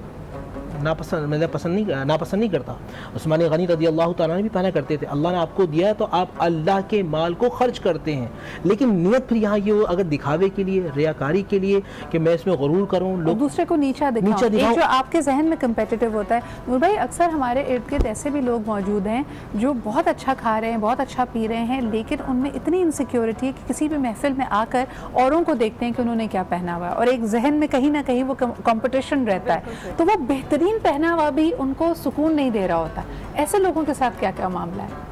नापसंद नहीं करता। उस्मान गनी रज़ी अल्लाह तआला भी पहना करते थे, अल्लाह ने आपको दिया है तो आप अल्लाह के माल को खर्च करते हैं, लेकिन नियत फिर यहाँ ये हो अगर दिखावे के लिए, रियाकारी के लिए कि मैं इसमें गरूर करूँ, लोग दूसरे को नीचा दिखाऊं। एक जो आपके जहन में कंपेटिटिव होता है। नूर भाई, अक्सर हमारे इर्द गिर्द ऐसे भी लोग मौजूद हैं जो बहुत अच्छा खा रहे हैं, बहुत अच्छा पी रहे हैं, लेकिन उनमें इतनी इनसिक्योरिटी है कि किसी भी महफिल में आकर औरों को देखते हैं कि उन्होंने क्या पहना हुआ है, और एक जहन में कहीं ना कहीं वो कंपटीशन रहता है, तो वो बेहतरीन पहना हुआ भी उनको सुकून नहीं दे रहा होता। ऐसे लोगों के साथ क्या क्या मामला है?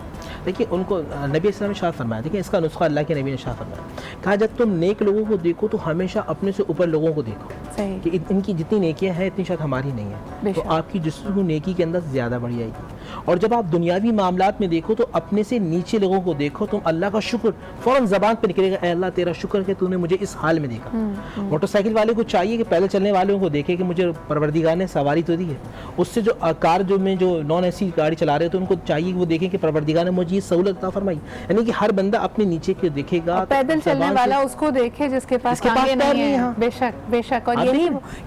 देखिए, उनको नबी इस्लाम ने शाह फरमाया, देखिए इसका नुस्खा अल्लाह के नबी ने शाह फरमाया, कहा जब तुम नेक लोगों को देखो तो हमेशा अपने से ऊपर लोगों को देखो, कि इनकी जितनी नेकियां हैं इतनी शायद हमारी नहीं है, तो आपकी जिस्म नेकी के अंदर ज़्यादा बढ़ जाएगी। और जब आप दुनियावी मामलात में देखो तो अपने से नीचे लोगों को देखो, तुम अल्लाह का शुक्र फ़ौरन ज़बान पर निकलेगा, ऐ अल्लाह तेरा शुक्र है कि तूने मुझे इस हाल में देखा। मोटरसाइकिल वाले को चाहिए कि पैदल चलने वालों को देखे कि मुझे परवरदिगार ने सवारी तो दी है। उससे जो कार जो नॉन एसी गाड़ी चला रहे हैं तो उनको चाहिए कि वो देखें कि परवरदिगार ने मुझे ये सहूलत अता फरमाई, यानी कि हर बंदा अपने नीचे के देखेगा, पैदल चलने वाला उसको देखे जिसके पास टांगे नहीं है। बेशक बेशक, और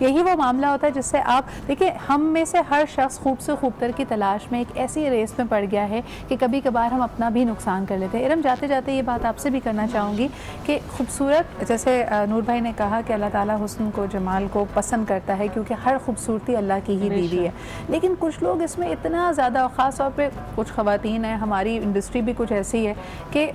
यही वो मामला होता है जिससे आप देखिए, हम में से हर शख्स खूब से खूबतर की तलाश में एक ऐसी रेस में पड़ गया है कि कभी कभार हम अपना भी नुकसान कर लेते हैं। इरम, जाते जाते ये बात आपसे भी करना चाहूँगी कि खूबसूरत, जैसे नूर भाई ने कहा कि अल्लाह ताला हुस्न को, जमाल को पसंद करता है क्योंकि हर खूबसूरती अल्लाह की ही दी हुई है, लेकिन कुछ लोग इसमें इतना ज़्यादा, और ख़ास तौर पे कुछ ख़वातीन हैं, हमारी इंडस्ट्री भी कुछ ऐसी है कि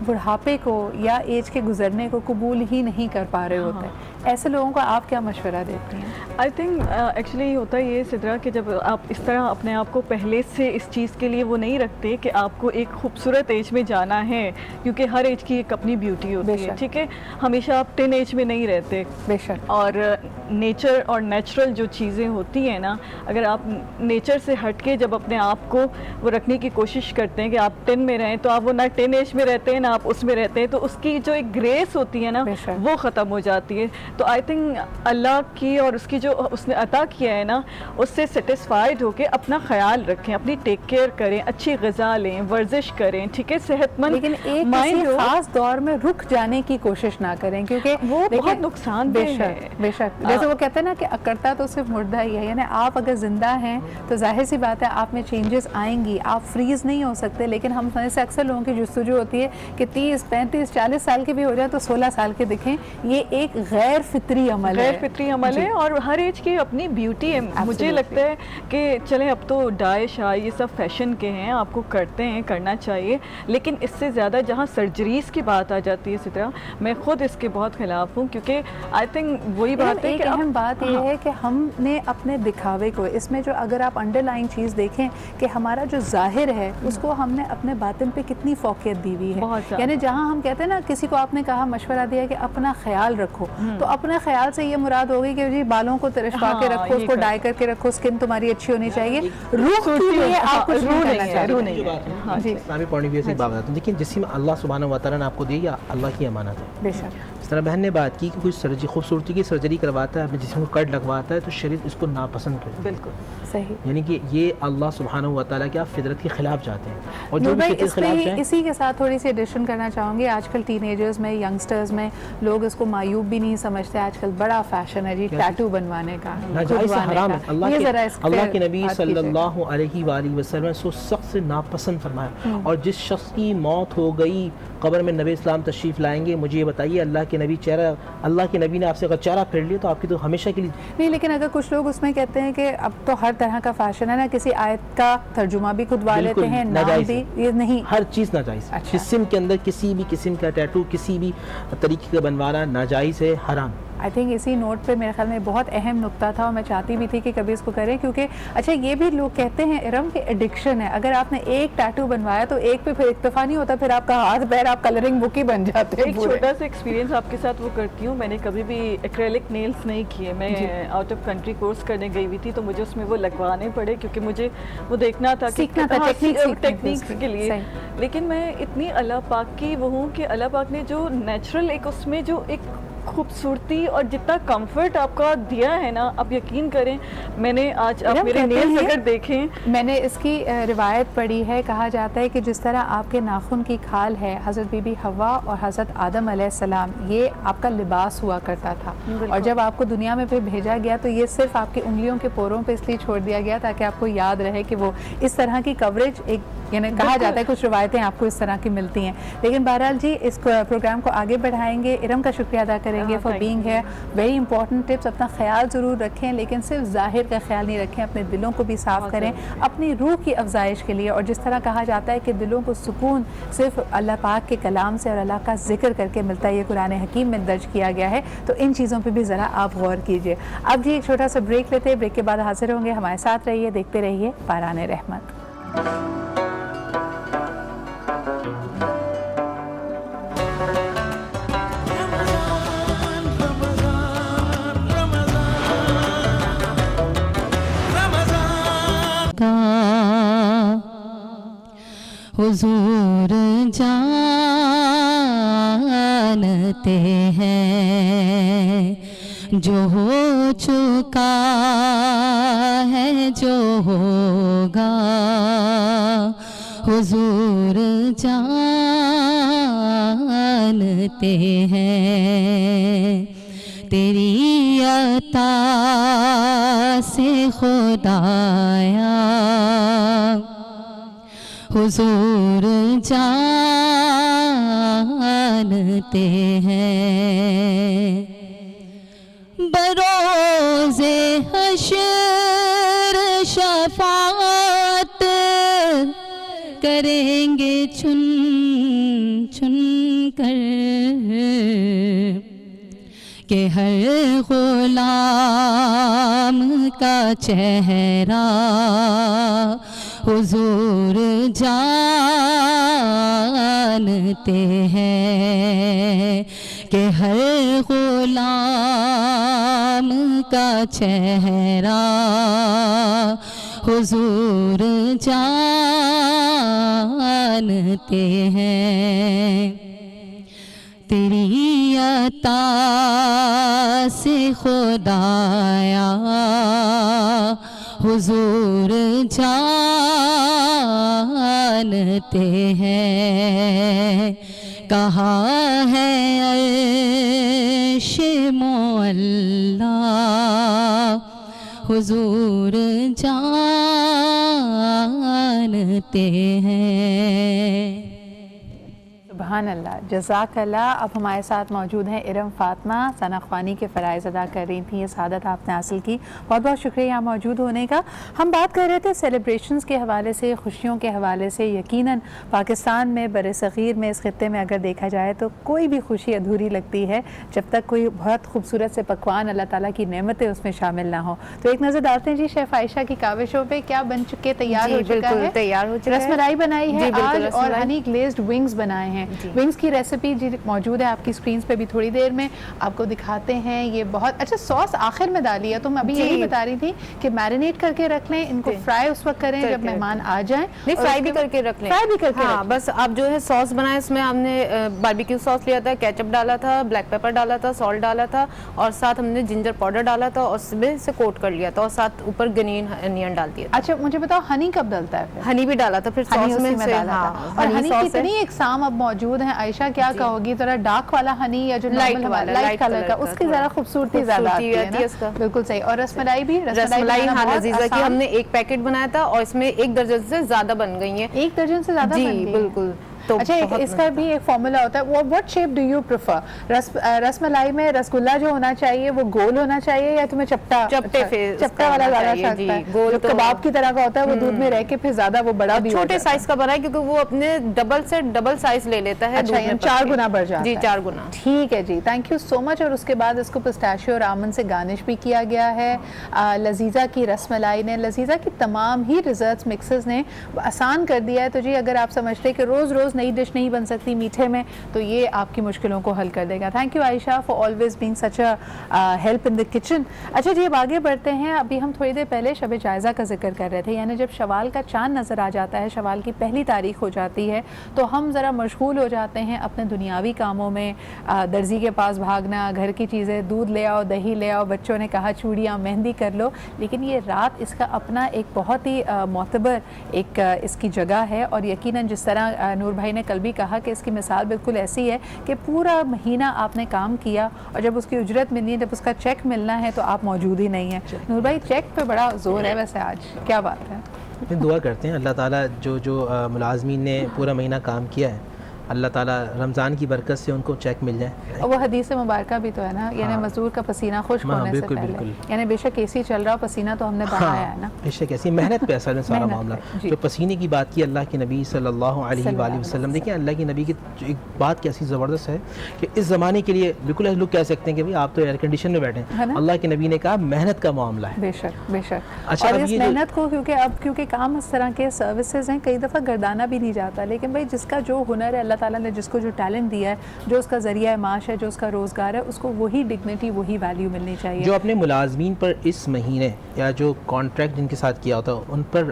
बुढ़ापे को या एज के गुजरने को कबूल ही नहीं कर पा रहे होते हैं। ऐसे लोगों को आप क्या मशवरा देती हैं? आई थिंक एक्चुअली होता ये सिद्रा कि जब आप इस तरह अपने आप को पहले से इस चीज़ के लिए वो नहीं रखते कि आपको एक खूबसूरत एज में जाना है, क्योंकि हर एज की एक अपनी ब्यूटी होती है, ठीक है, हमेशा आप 10 एज में नहीं रहते। बेशक। और नेचर और नेचुरल जो चीज़ें होती हैं ना, अगर आप नेचर से हट के जब अपने आप को वो रखने की कोशिश करते हैं कि आप 10 में रहें, तो आप वो ना 10 एज में रहते हैं ना आप उसमें रहते हैं, तो उसकी जो एक ग्रेस होती है ना वो ख़त्म हो जाती है। तो आई थिंक अल्लाह की और उसकी जो उसने अता किया है ना, उससे सेटिस्फाइड होकर अपना ख्याल रखें, अपनी टेक केयर करें, अच्छी ग़िज़ा लें, वर्जिश करें, ठीक है, सेहतमंद, लेकिन एक किसी खास दौर में रुक जाने की कोशिश ना करें, क्योंकि वो बहुत नुकसानदेह है। बेशक, जैसे वो कहते हैं ना कि अकड़ता तो सिर्फ मुर्दा ही है, यानी आप अगर जिंदा हैं तो जाहिर सी बात है आप में चेंजेस आएंगी, आप फ्रीज नहीं हो सकते। लेकिन हम में से अक्सर लोगों की जुस्तजू होती है कि 30, 35, 40 साल के भी हो जाए तो 16 साल के दिखें। ये एक गैर फितरी अमल है, गैर फितरी अमल है, और हर एज की अपनी ब्यूटी है। मुझे लगता है कि चले अब तो डाई शाई ये सब फैशन के हैं, आपको करते हैं, करना चाहिए, लेकिन इससे ज़्यादा जहाँ सर्जरीज़ की बात आ जाती है सिद्रा, मैं खुद इसके बहुत ख़िलाफ़ हूँ, क्योंकि आई थिंक वही बात है कि अहम बात यह है कि हमने अपने दिखावे को, इसमें जो अगर आप अंडरलाइन चीज़ देखें कि हमारा जो जाहिर है उसको हमने अपने बातिन पे कितनी फोकियत दी हुई है। यानी जहाँ हम कहते हैं ना, किसी को आपने कहा, मशवरा दिया कि अपना ख्याल रखो, तो अपने ख्याल से ये मुराद होगी कि जी बालों को तिरछपा के रखो, उसको डाई करके रखो, स्किन तुम्हारी अच्छी होनी चाहिए, रूह के लिए आप कुछ नहीं करना चाहिए। जी, इस्लामी पॉइंट ऑफ व्यू से एक बात बताता हूं, देखिए जिसम अल्लाह सुब्हानहू व तआला ने आपको दी, या अल्लाह की अमानत है। बेशक। इस तरह बहन ने बात की कि कोई सर्जरी, खूबसूरती की सर्जरी करवाता है, अपने जिस्म को कट लगवाता है, तो शरीर इसको नापसंद करता है। बिल्कुल सही, यानी कि ये अल्लाह सुब्हानहू व तआला की फितरत के खिलाफ जाते हैं। और जो भी फितरत के खिलाफ जाए, इसी के साथ थोड़ी सी एडिशन करना चाहूँगी, आजकल टीनेजर्स में, यंगस्टर्स में लोग इसको मायूब भी नहीं समझते, आजकल बड़ा फैशन है जी टैटू बनवाने का, नाजायज़ हराम है। अल्लाह के नबी सल्लल्लाहु अलैहि वसल्लम ने सख्त से नापसंद फरमाया। और जिस शख्स की मौत हो गई, कब्र में नबी इस्लाम तशरीफ़ लाएंगे, मुझे ये बताइए, अल्लाह के नबी ने आपसे अगर चेहरा फेर लिया तो आपकी तो हमेशा के लिए नहीं। लेकिन अगर कुछ लोग उसमें कहते हैं कि अब तो हर तरह का फैशन है ना, किसी आयत का तर्जुमा भी खुदवा लेते हैं, नाम भी, ये नहीं, हर चीज़ नाजायज़। अच्छा। जिस्म के अंदर किसी भी किस्म का टैटू किसी भी तरीके का बनवाना नाजायज़ है, हराम। आई थिंक इसी नोट पे मेरे ख्याल में बहुत अहम नुक्ता था, और मैं चाहती भी थी कि कभी इसको करें, क्योंकि अच्छा ये भी लोग कहते हैं इरम कि एडिक्शन है, अगर आपने एक टैटू बनवाया तो एक पे फिर इक्तफा नहीं होता, फिर आपका हाथ पैर आप कलरिंग बुक ही बन जाते हैं। एक छोटा सा एक्सपीरियंस आपके साथ वो करती हूँ, मैंने कभी भी एक्रेलिक नेल्स नहीं किए, मैं आउट ऑफ कंट्री कोर्स करने गई हुई थी, तो मुझे उसमें वो लगवाने पड़े, क्योंकि मुझे वो देखना था, सीखना था टेक्निक्स के लिए। लेकिन मैं इतनी अल्लाह पाक की वो हूँ कि अल्लाह पाक ने जो नेचुरल एक उसमें जो एक खूबसूरती और जितना कंफर्ट आपका दिया है ना, आप यकीन करें, मैंने आज आप मेरे नेल्स अगर देखें, मैंने इसकी रिवायत पढ़ी है, कहा जाता है कि जिस तरह आपके नाखून की खाल है, हज़रत बीबी हवा और हज़रत आदम अलैहिस्सलाम, ये आपका लिबास हुआ करता था, और जब आपको दुनिया में फिर भेजा गया तो ये सिर्फ आपकी उंगलियों के पोरों पे इसलिए छोड़ दिया गया ताकि आपको याद रहे कि वो इस तरह की कवरेज एक, यानी कहा जाता है कुछ रिवायतें आपको इस तरह की मिलती हैं। लेकिन बहरहाल जी, इस प्रोग्राम को आगे बढ़ाएंगे। इरम का शुक्रिया अदा करेंगे for being here. Very important tips. अपना ख्याल ज़रूर रखें, लेकिन सिर्फ ज़ाहिर का ख्याल नहीं रखें, अपने दिलों को भी साफ़ करें अपनी रूह की अफजाइश के लिए। और जिस तरह कहा जाता है कि दिलों को सुकून सिर्फ अल्लाह पाक के कलाम से और अल्लाह का जिक्र करके मिलता है, ये कुरान हकीम में दर्ज किया गया है। तो इन चीज़ों पर भी ज़रा आप गौर कीजिए। अब जी एक छोटा सा ब्रेक लेते हैं, ब्रेक के बाद हाजिर होंगे। हमारे साथ रहिए, देखते रहिए बारान रहमत। हुजूर जानते हैं जो हो चुका है, जो होगा, हुजूर जानते हैं। तेरी अता से खुदाया हुजूर जानते हैं। बरोज़े हश्र शफाअत करेंगे चुन चुन कर के हर गुलाम का चेहरा हुजूर जानते हैं कि हर गुलाम का चेहरा हुजूर जानते हैं। तेरी अता से खुदाया हुजूर जानते हैं। कहाँ है अर्श मुअल्ला हुजूर जानते हैं। सुभान अल्लाह, जज़ाकल्लाह। अब हमारे साथ मौजूद हैं इरम फ़ातिमा, सना ख़्वानी के फ़राइज़ अदा कर रही थी। ये सआदत आपने हासिल की, बहुत बहुत शुक्रिया यहाँ मौजूद होने का। हम बात कर रहे थे सेलिब्रेशंस के हवाले से, खुशियों के हवाले से। यकीनन पाकिस्तान में, बरसग़ीर में, इस ख़ित्ते में अगर देखा जाए तो कोई भी खुशी अधूरी लगती है जब तक कोई बहुत खूबसूरत से पकवान, अल्लाह ताला की नेमतें उसमें शामिल ना हो। तो एक नज़र डालते हैं जी शेफ़ आयशा की काविशों पे, क्या बन चुके तैयार हो चुका है? तैयार हो चुका है। रसमलाई बनाई है आज और हनी ग्लेज्ड विंग्स बनाए हैं। विंग्स की रेसिपी जी मौजूद है आपकी स्क्रीन पे भी, थोड़ी देर में आपको दिखाते हैं। ये बहुत अच्छा सॉस आखिर में डाली है, तो मैं अभी यही बता रही थी कि मैरिनेट करके रख लें इनको, फ्राई उस वक्त करें जब मेहमान आ जाएं। नहीं, फ्राई भी करके रख लें। फ्राई भी करके हाँ, बस आप जो है सॉस बनाए, इसमें हमने बारबेक्यू सॉस लिया था, केचप डाला था, ब्लैक पेपर डाला था, सॉल्ट डाला था, और साथ हमने जिंजर पाउडर डाला था और उसमें से कोट कर लिया था, और साथ ऊपर ग्रीन अनियन डाल दिया। अच्छा मुझे बताओ, हनी कब डलता है? हनी भी डाला था, फिर सॉस में डाला था। और हनी कितनी इकसाम अब मौजूद है आयशा, क्या कहोगी? थोड़ा डार्क वाला हनी या जो लाइट कलर का, उसकी जरा खूबसूरती ज्यादा आती है ना? बिल्कुल सही। और रसमलाई भी, रसमलाई हाँ लजीजा की हमने एक पैकेट बनाया था और इसमें 1 दर्जन से ज्यादा बन गई हैं। 1 दर्जन से ज्यादा? जी बिल्कुल। तो अच्छा, इसका भी एक फॉर्मूला होता है। What shape do you prefer? Rasmalai में रसगुल्ला जो होना चाहिए वो गोल होना चाहिए, या तुम्हें चपटा वाला ज्यादा अच्छा लगता है? गोल तो कबाब की तरह का होता है, वो दूध में रह के फिर ज्यादा वो बड़ा भी छोटे साइज का बना है, क्योंकि वो अपने डबल से डबल साइज ले लेता है। अच्छा, 4 गुना बढ़ जाता है। जी 4 गुना। ठीक है जी, थैंक यू सो मच। और उसके बाद इसको पिस्ताशियो और आमंड से गार्निश भी किया गया है। लजीजा की रसमलाई ने, लजीजा की तमाम ही डिजर्ट्स मिक्सेस ने आसान कर दिया है। तो जी अगर आप समझते हैं कि रोज रोज नई डिश नहीं बन सकती मीठे में, तो ये आपकी मुश्किलों को हल कर देगा। Thank you Ayesha for always being such a help in the kitchen. अच्छा जी, अब आगे बढ़ते हैं। अभी हम थोड़ी देर पहले शब जायज़ा का जिक्र कर रहे थे, यानी जब शवाल का चांद नज़र आ जाता है, शवाल की पहली तारीख हो जाती है, तो हम ज़रा मशगूल हो जाते हैं अपने दुनियावी कामों में, दर्जी के पास भागना, घर की चीज़ें, दूध ले आओ, दही ले आओ, बच्चों ने कहा चूड़ियाँ, मेहंदी कर लो। लेकिन ये रात इसका अपना एक बहुत ही मोतबर एक इसकी जगह है, और यकीनन जिस तरह नूर भाई ने कल भी कहा कि इसकी मिसाल बिल्कुल ऐसी है कि पूरा महीना आपने काम किया और जब उसकी उजरत मिलनी है, जब उसका चेक मिलना है, तो आप मौजूद ही नहीं है। नूर भाई, चेक पे बड़ा जोर है वैसे आज, क्या बात है? दुआ करते हैं अल्लाह ताला जो मुलाजमीन ने पूरा महीना काम किया है, अल्लाह ताला रमज़ान की बरकत से उनको चेक मिल जाए। और वो हदीस मुबारक भी तो है ना, यानी मजदूर का पसीना खुश्क होने से पहले, यानी बेशक एसी चल रहा, पसीना तो हमने बहाया है ना, बेशक ऐसी मेहनत पे असर है सारा मामला। जो पसीने की बात की अल्लाह के नबी सल्लल्लाहु अलैहि वसल्लम, देखिए अल्लाह के नबी की एक बात कैसी ज़बरदस्त है कि इस ज़माने के लिए बिल्कुल लोग कह सकते हैं कि भाई आप तो एयर कंडीशन में बैठे हैं, अल्लाह के नबी ने कहा मेहनत का मामला है। बेशक बेशक। अच्छा, और इस मेहनत को क्योंकि काम इस तरह के सर्विसेज हैं, कई दफ़ा गर्दाना भी नहीं जाता, लेकिन भाई जिसका जो हुनर है, अल्लाह ताला ने जिसको जो टैलेंट दिया है, जो उसका जरिया माश है, जो उसका रोज़गार है, उसको वही डिग्निटी, वही वैल्यू मिलनी चाहिए। जो अपने मुलाजमीन पर इस महीने या जो कॉन्ट्रैक्ट जिनके साथ किया होता है उन पर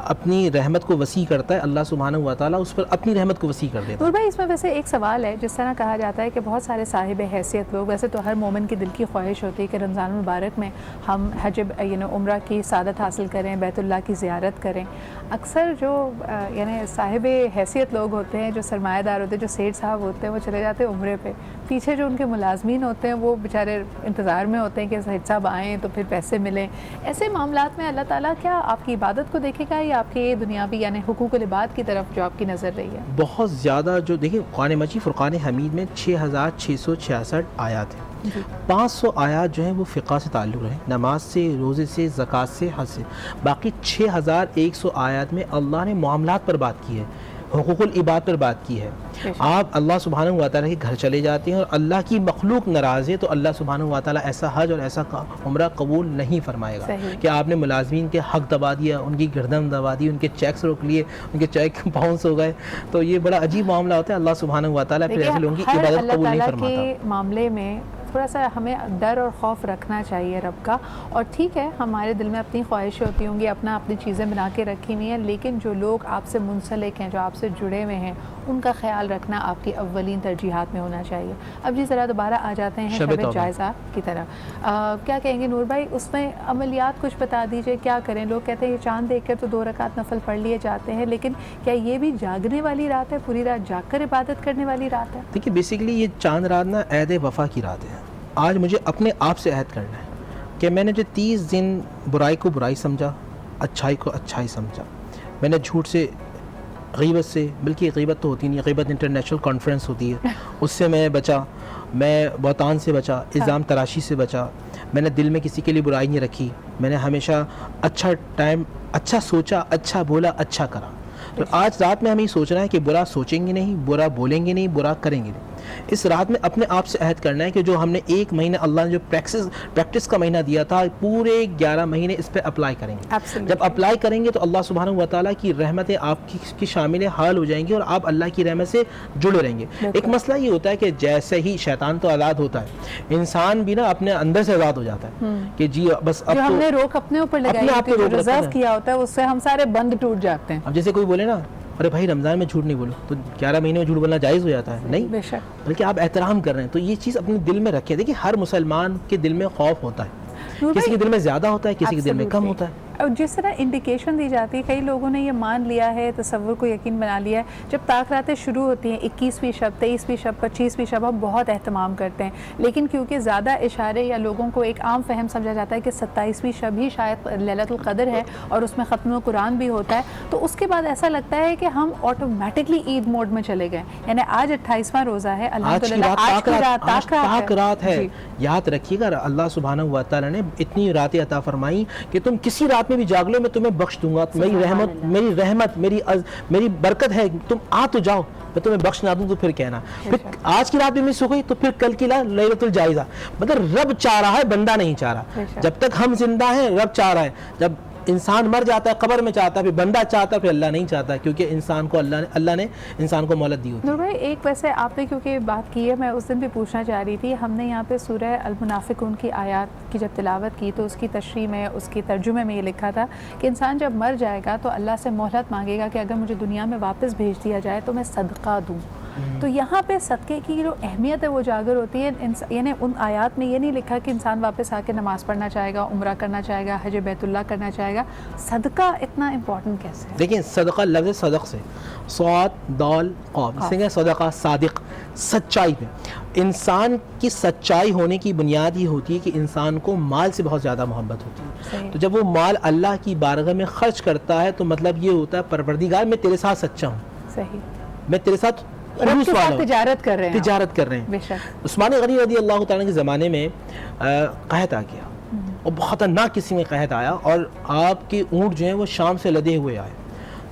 अपनी रहमत को वसी करता है, अल्लाह सुब्हानहू व तआला उस पर अपनी रहमत को वसी कर देता है। और भाई इसमें वैसे एक सवाल है, जिस तरह कहा जाता है कि बहुत सारे साहिब हैसियत लोग, वैसे तो हर मोमिन की दिल की ख्वाहिश होती है कि रमज़ान मुबारक में हम हज उम्रा की सादत हासिल करें, बैतुल्लाह की ज़ियारत करें। अक्सर जो यानी साहिब हैसियत लोग होते हैं, जो सरमायादार होते हैं, जो सेठ साहब होते हैं, वो चले जाते हैं उम्रे पे, पीछे जो उनके मुलाजमीन होते हैं वो बेचारे इंतज़ार में होते हैं कि सेठ साहब आएँ तो फिर पैसे मिलें। ऐसे मामलात में अल्लाह ताला क्या आपकी इबादत को देखेगा या आपके दुनियावी यानी हुकूकुल इबाद की तरफ जो आपकी नज़र रही है? बहुत ज़्यादा जो देखिए कुरान मजीद फुरकान हमीद में 6666 आयात हैं, 500 आयात जो हैं वो फ़िक़ा से ताल्लुक़ है, नमाज से, रोज़े से, ज़कात से, हज से। बाकी 6100 आयात में अल्लाह ने मामलात पर बात की है, हुकूकुल इबाद पर बात की है। आप अल्लाह सुब्हानहू व तआला के घर चले जाते हैं और अल्लाह की मखलूक नाराज़ है, तो अल्लाह सुब्हानहू व तआला ऐसा हज और ऐसा उम्रा कबूल नहीं फरमाएगा कि आपने मुलाजमीन के हक़ दबा दिया, उनकी गर्दन दबा दी, उनके चेक्स रोक लिए, उनके चेक बाउंस हो गए, तो ये बड़ा अजीब मामला होता है। अल्लाह सुब्हानहू व तआला फिर ऐसे लोगों की इबादत कबूल नहीं फरमाता। मामले में थोड़ा सा हमें डर और खौफ रखना चाहिए रब का। और ठीक है, हमारे दिल में अपनी ख्वाहिशें होती होंगी, अपनी चीज़ें बना के रखी हुई हैं, लेकिन जो लोग आपसे मुंसलिक हैं, जो आपसे जुड़े हुए हैं, उनका ख्याल रखना आपकी अव्वलीन तरजीहात में होना चाहिए। अब जी ज़रा दोबारा आ जाते हैं शब जायज़ा की तरफ। क्या कहेंगे नूर भाई, उसमें अमलियात कुछ बता दीजिए, क्या करें? लोग कहते हैं चाँद देख कर तो 2 रकात नफल पढ़ लिए जाते हैं, लेकिन क्या ये भी जागने वाली रात है, पूरी रात जाग कर इबादत करने वाली रात है? देखिए बेसिकली ये चांद रात ना ऐद वफ़ा की रात है। आज मुझे अपने आप से अहद करना है कि मैंने जो 30 दिन बुराई को बुराई समझा, अच्छाई को अच्छाई समझा, मैंने झूठ से, गीबत से, बल्कि गीबत तो होती नहीं, गीबत इंटरनेशनल कॉन्फ्रेंस होती है, उससे मैं बचा, मैं बहतान से बचा, इल्ज़ाम तराशी से बचा, मैंने दिल में किसी के लिए बुराई नहीं रखी, मैंने हमेशा अच्छा टाइम, अच्छा सोचा, अच्छा बोला, अच्छा करा। तो आज रात में हमें सोचना है कि बुरा सोचेंगे नहीं, बुरा बोलेंगे नहीं, बुरा करेंगे नहीं। इस रात में अपने आप से अहद करना है कि जो हमने 1 महीना अल्लाह ने जो प्रैक्टिस का महीना दिया था, पूरे 11 महीने इस पर अप्लाई करेंगे। जब अप्लाई करेंगे तो अल्लाह सुब्हानहू व तआला की रहमतें आपकी शामिल हाल हो जाएंगी और आप अल्लाह की रहमत से जुड़े रहेंगे। एक मसला ये होता है कि जैसे ही शैतान तो आज़ाद होता है, इंसान भी ना अपने अंदर से आज़ाद हो जाता है कि जी बस अब हमने रोक अपने ऊपर लगाई, रिजर्व किया होता है, उससे हम सारे बंद टूट जाते हैं। अब जैसे कोई बोले ना, अरे भाई रमज़ान में झूठ नहीं बोलो, तो 11 महीने में झूठ बोलना जायज़ हो जाता है? नहीं, बल्कि आप एहतराम कर रहे हैं। तो ये चीज़ अपने दिल में रखें। देखिए हर मुसलमान के दिल में खौफ होता है, किसी के दिल में ज़्यादा होता है, किसी के दिल में कम होता है। और जिस तरह इंडिकेशन दी जाती है, कई लोगों ने ये मान लिया है, तसव्वुर को यकीन बना लिया है, जब ताक़रातें शुरू होती हैं 21वीं शब, 23वीं शब, 25वीं शब, हम बहुत एहतमाम करते हैं, लेकिन क्योंकि ज़्यादा इशारे या लोगों को एक आम फहम समझा जाता है कि 27वीं शब ही शायद लैलतुल क़द्र है और उसमें ख़त्म कुरान भी होता है, तो उसके बाद ऐसा लगता है कि हम ऑटोमेटिकली ईद मोड में चले गए। यानी आज 28वां रोज़ा है, अल्हम्दुलिल्लाह आज की रात ताक़ रात है। याद रखिएगा अल्लाह सुब्हानहू व तआला ने इतनी रातें अता फरमाई कि तुम किसी रात में भी जाग लो, मैं तुम्हें बख्श दूंगा। मेरी मेरी बरकत है, तुम आ तो जाओ, मैं तुम्हें बख्श ना दूं तो फिर कहना। फिर आज की रात भी मिस हो गई तो फिर कल की रात लैलतुल जायज़ा। मतलब रब चाह रहा है, बंदा नहीं चाह रहा। जब तक हम जिंदा हैं रब चाह रहा है, जब इंसान मर जाता है, कब्र में चाहता है, फिर बंदा चाहता है, फिर अल्लाह नहीं चाहता, क्योंकि इंसान को अल्लाह ने इंसान को मोहलत दी होती है। नूर भाई, एक वैसे आपने क्योंकि बात की है, मैं उस दिन भी पूछना चाह रही थी, हमने यहाँ पे सूरह अल-मुनाफिकून की आयत की जब तिलावत की तो उसकी तशरीह में, उसकी तर्जुमे में ये लिखा था कि इंसान जब मर जाएगा तो अल्लाह से मोहलत मांगेगा कि अगर मुझे दुनिया में वापस भेज दिया जाए तो मैं सदका दूँ। तो यहाँ पे सदक़े की जो अहमियत है वो उजागर होती है। यानी उन आयात में ये नहीं लिखा कि इंसान वापस आके नमाज़ पढ़ना चाहेगा, उम्रा करना चाहेगा, हज बैतुल्लाह करना चाहेगा। सदका इतना इम्पोर्टेंट कैसे है? देखिए, सदका लफ्ज़ सदक़ से सौद दाल क़ाफ, इसलिए सदका सादिक, सच्चाई पे। इंसान की सच्चाई होने की बुनियाद ये होती है कि इंसान को माल से बहुत ज़्यादा मोहब्बत होती है। तो जब वो माल अल्लाह की बारगाह में खर्च करता है तो मतलब ये होता है, परवरदिगार मैं तेरे साथ सच्चा हूँ, सही, मैं तेरे साथ तिजारत कर रहे हैं, तिजारत कर रहे हैं। बेशक उस्मान गनी रज़ी अल्लाह तआला के ज़माने में कहत आ गया और बहुत खतरनाक किस्म में कहत आया, और आपके ऊँट जो हैं वो शाम से लदे हुए आए।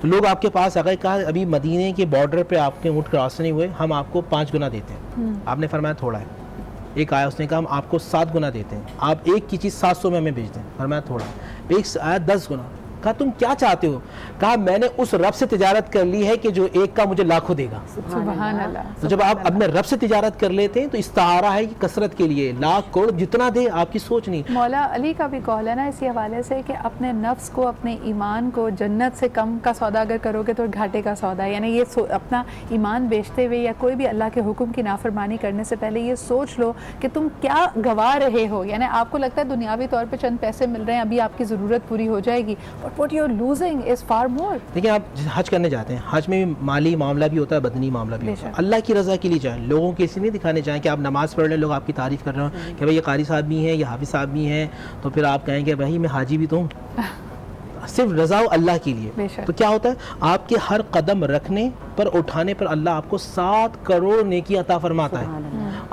तो लोग आपके पास आ गए, कहा अभी मदीने के बॉर्डर पे आपके ऊँट क्रॉस नहीं हुए, हम आपको 5 गुना देते हैं। आपने फरमाया थोड़ा है। एक आया, उसने कहा हम आपको 7 गुना देते हैं, आप एक की चीज़ 700 में हमें भेज दें। फरमाया थोड़ा। एक आया 10 गुना। कहा तुम क्या चाहते हो? कहा मैंने उस रब से तिजारत कर ली है कि जो एक का मुझे लाखों देगा। सुभान अल्लाह। तो जब आप अपने रब से तिजारत कर लेते हैं तो इस्तारा है कि कसरत के लिए लाख करोड़ जितना दे आपकी सोच नहीं। मौला अली का भी कौल है ना इसी हवाले से कि अपने नफ्स को, अपने ईमान को जन्नत से कम का सौदा अगर करोगे तो घाटे का सौदा है। यानी ये अपना ईमान बेचते हुए या कोई भी अल्लाह के हुक्म की नाफरमानी करने से पहले ये सोच लो कि तुम क्या गवा रहे हो। यानी आपको लगता है दुनियावी तौर पे चंद पैसे मिल रहे हैं, अभी आपकी ज़रूरत पूरी हो जाएगी, but what you are losing is far more. देखिए, आप हज करने जाते हैं, हज में भी माली मामला भी होता है, बदनी मामला भी होता है। अल्लाह की रज़ा के लिए जाएं, लोगों के इसी नहीं दिखाने जाएं कि आप नमाज़ पढ़ रहे हैं, लोग आपकी तारीफ़ कर रहे हो कि भाई ये कारी साहब भी हैं, ये हाफिज़ साहब भी हैं, तो फिर आप कहेंगे भाई मैं हाजी भी तो हूँ। सिर्फ रज़ा अल्लाह के लिए। तो क्या होता है, आपके हर कदम रखने पर, उठाने पर अल्लाह आपको 7 करोड़ नेकी अता फरमाता है।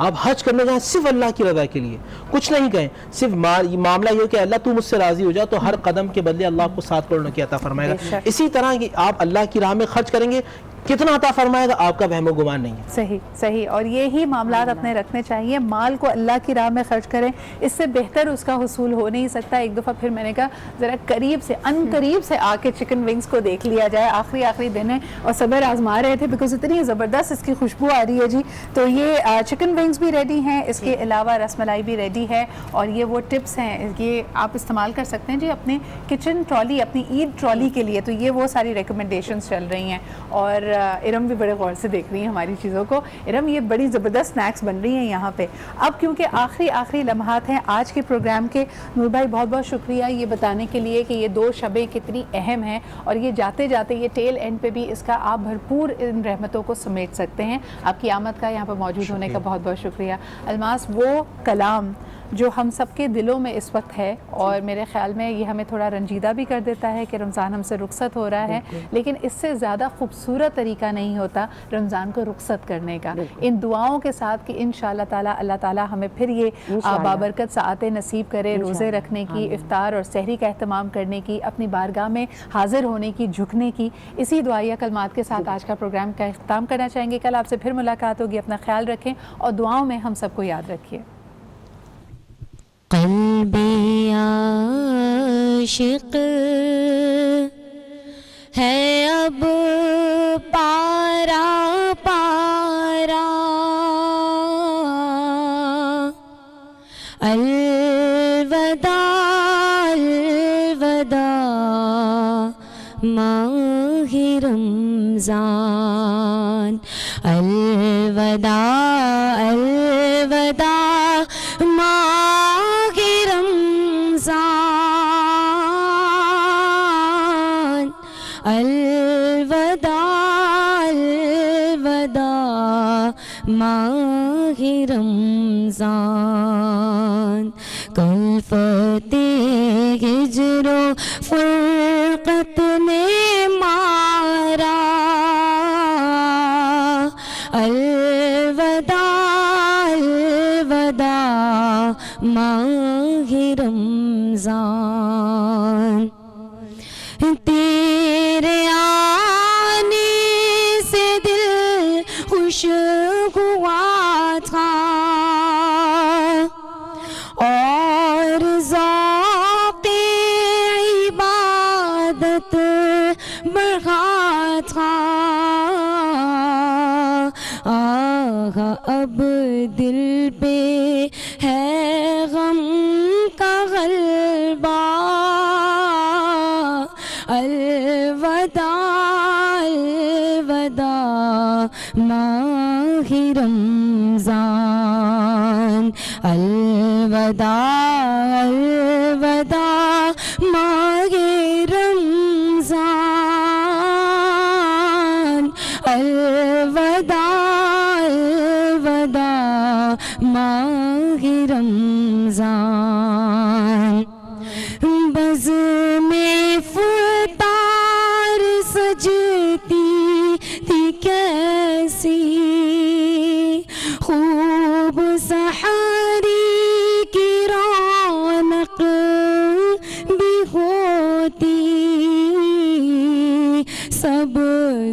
आप हज करने जाएं सिर्फ अल्लाह की रज़ा के लिए, कुछ नहीं कहें, सिर्फ मामला ये हो कि अल्लाह तू मुझसे राज़ी हो जा, तो हर कदम के बदले अल्लाह आपको 7 करोड़ नेकी अता फरमाएगा। इसी तरह कि आप अल्लाह की राह में खर्च करेंगे, कितना अता फरमाएगा आपका वहमो गुमान नहीं है। सही सही, और ये ही मामलात अपने रखने चाहिए। माल को अल्लाह की राह में खर्च करें, इससे बेहतर उसका हुसूल हो नहीं सकता। एक दफ़ा फिर मैंने कहा ज़रा करीब से, अनकरीब से आके चिकन विंग्स को देख लिया जाए। आखिरी दिन है और सब्र आजमा रहे थे बिकॉज इतनी ज़बरदस्त इसकी खुशबू आ रही है जी। तो ये चिकन विंग्स भी रेडी हैं, इसके अलावा रसमलाई भी रेडी है, और ये वो टिप्स हैं, ये आप इस्तेमाल कर सकते हैं जी अपने किचन ट्रॉली, अपनी ईद ट्रॉली के लिए। तो ये वो सारी रिकमेंडेशंस चल रही हैं, और इरम भी बड़े गौर से देख रही है हमारी चीज़ों को। इरम, ये बड़ी ज़बरदस्त स्नैक्स बन रही हैं यहाँ पे। अब क्योंकि आखिरी लम्हात हैं आज के प्रोग्राम के, नूर भाई बहुत बहुत शुक्रिया ये बताने के लिए कि ये 2 शबें कितनी अहम हैं, और ये जाते जाते ये टेल एंड पे भी इसका आप भरपूर इन रहमतों को समेट सकते हैं। आपकी आमद का यहाँ पर मौजूद होने का बहुत बहुत शुक्रिया। अलमास, वो कलाम जो हम सबके दिलों में इस वक्त है, और मेरे ख़्याल में ये हमें थोड़ा रंजीदा भी कर देता है कि रमज़ान हमसे रुखसत हो रहा है, लेकिन इससे ज़्यादा खूबसूरत तरीका नहीं होता रमज़ान को रुखसत करने का, इन दुआओं के साथ कि इंशाअल्लाह ताला अल्लाह ताला हमें फिर ये बाबरकत सआतें नसीब करे, रोज़े रखने की, इफ्तार और सहरी का एहतमाम करने की, अपनी बारगाह में हाजिर होने की, झुकने की। इसी दुआया कलमात के साथ आज का प्रोग्राम का इख्तिताम करना चाहेंगे। कल आपसे फिर मुलाकात होगी, अपना ख्याल रखें और दुआओं में हम सबको याद रखिए। क़ल्बी आशिक़ है अब पारा पारा, अलवदा अलवदा माहे रमज़ान, अलवदा अलवदा माहे रमज़ान, अलवदा अलवदा माहे रमज़ान। कल फ़तेह हिज्रो फ़ुरक़त ने मारा, अलवदा अलवदा माहे रमज़ान। तेरे आने से दिल खुश हुआ था, और ज़ौक़े इबादत अब दिल पे है गम का गलबा। अलवदा अलवदा माही रमज़ान। अलवदा अलवदा माही रमज़ान। अलवदा अलवदा माही रमज़ान। बज़ में फुतार सजती थी कैसी, खूब सहारी की रौनक भी होती। सब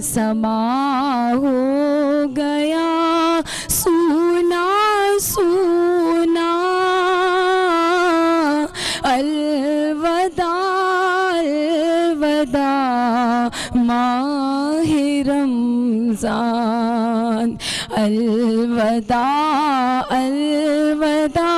समा हो गया सूना सूना। अलवदा अलवदा माहे रमज़ान। अलवदा अलवदा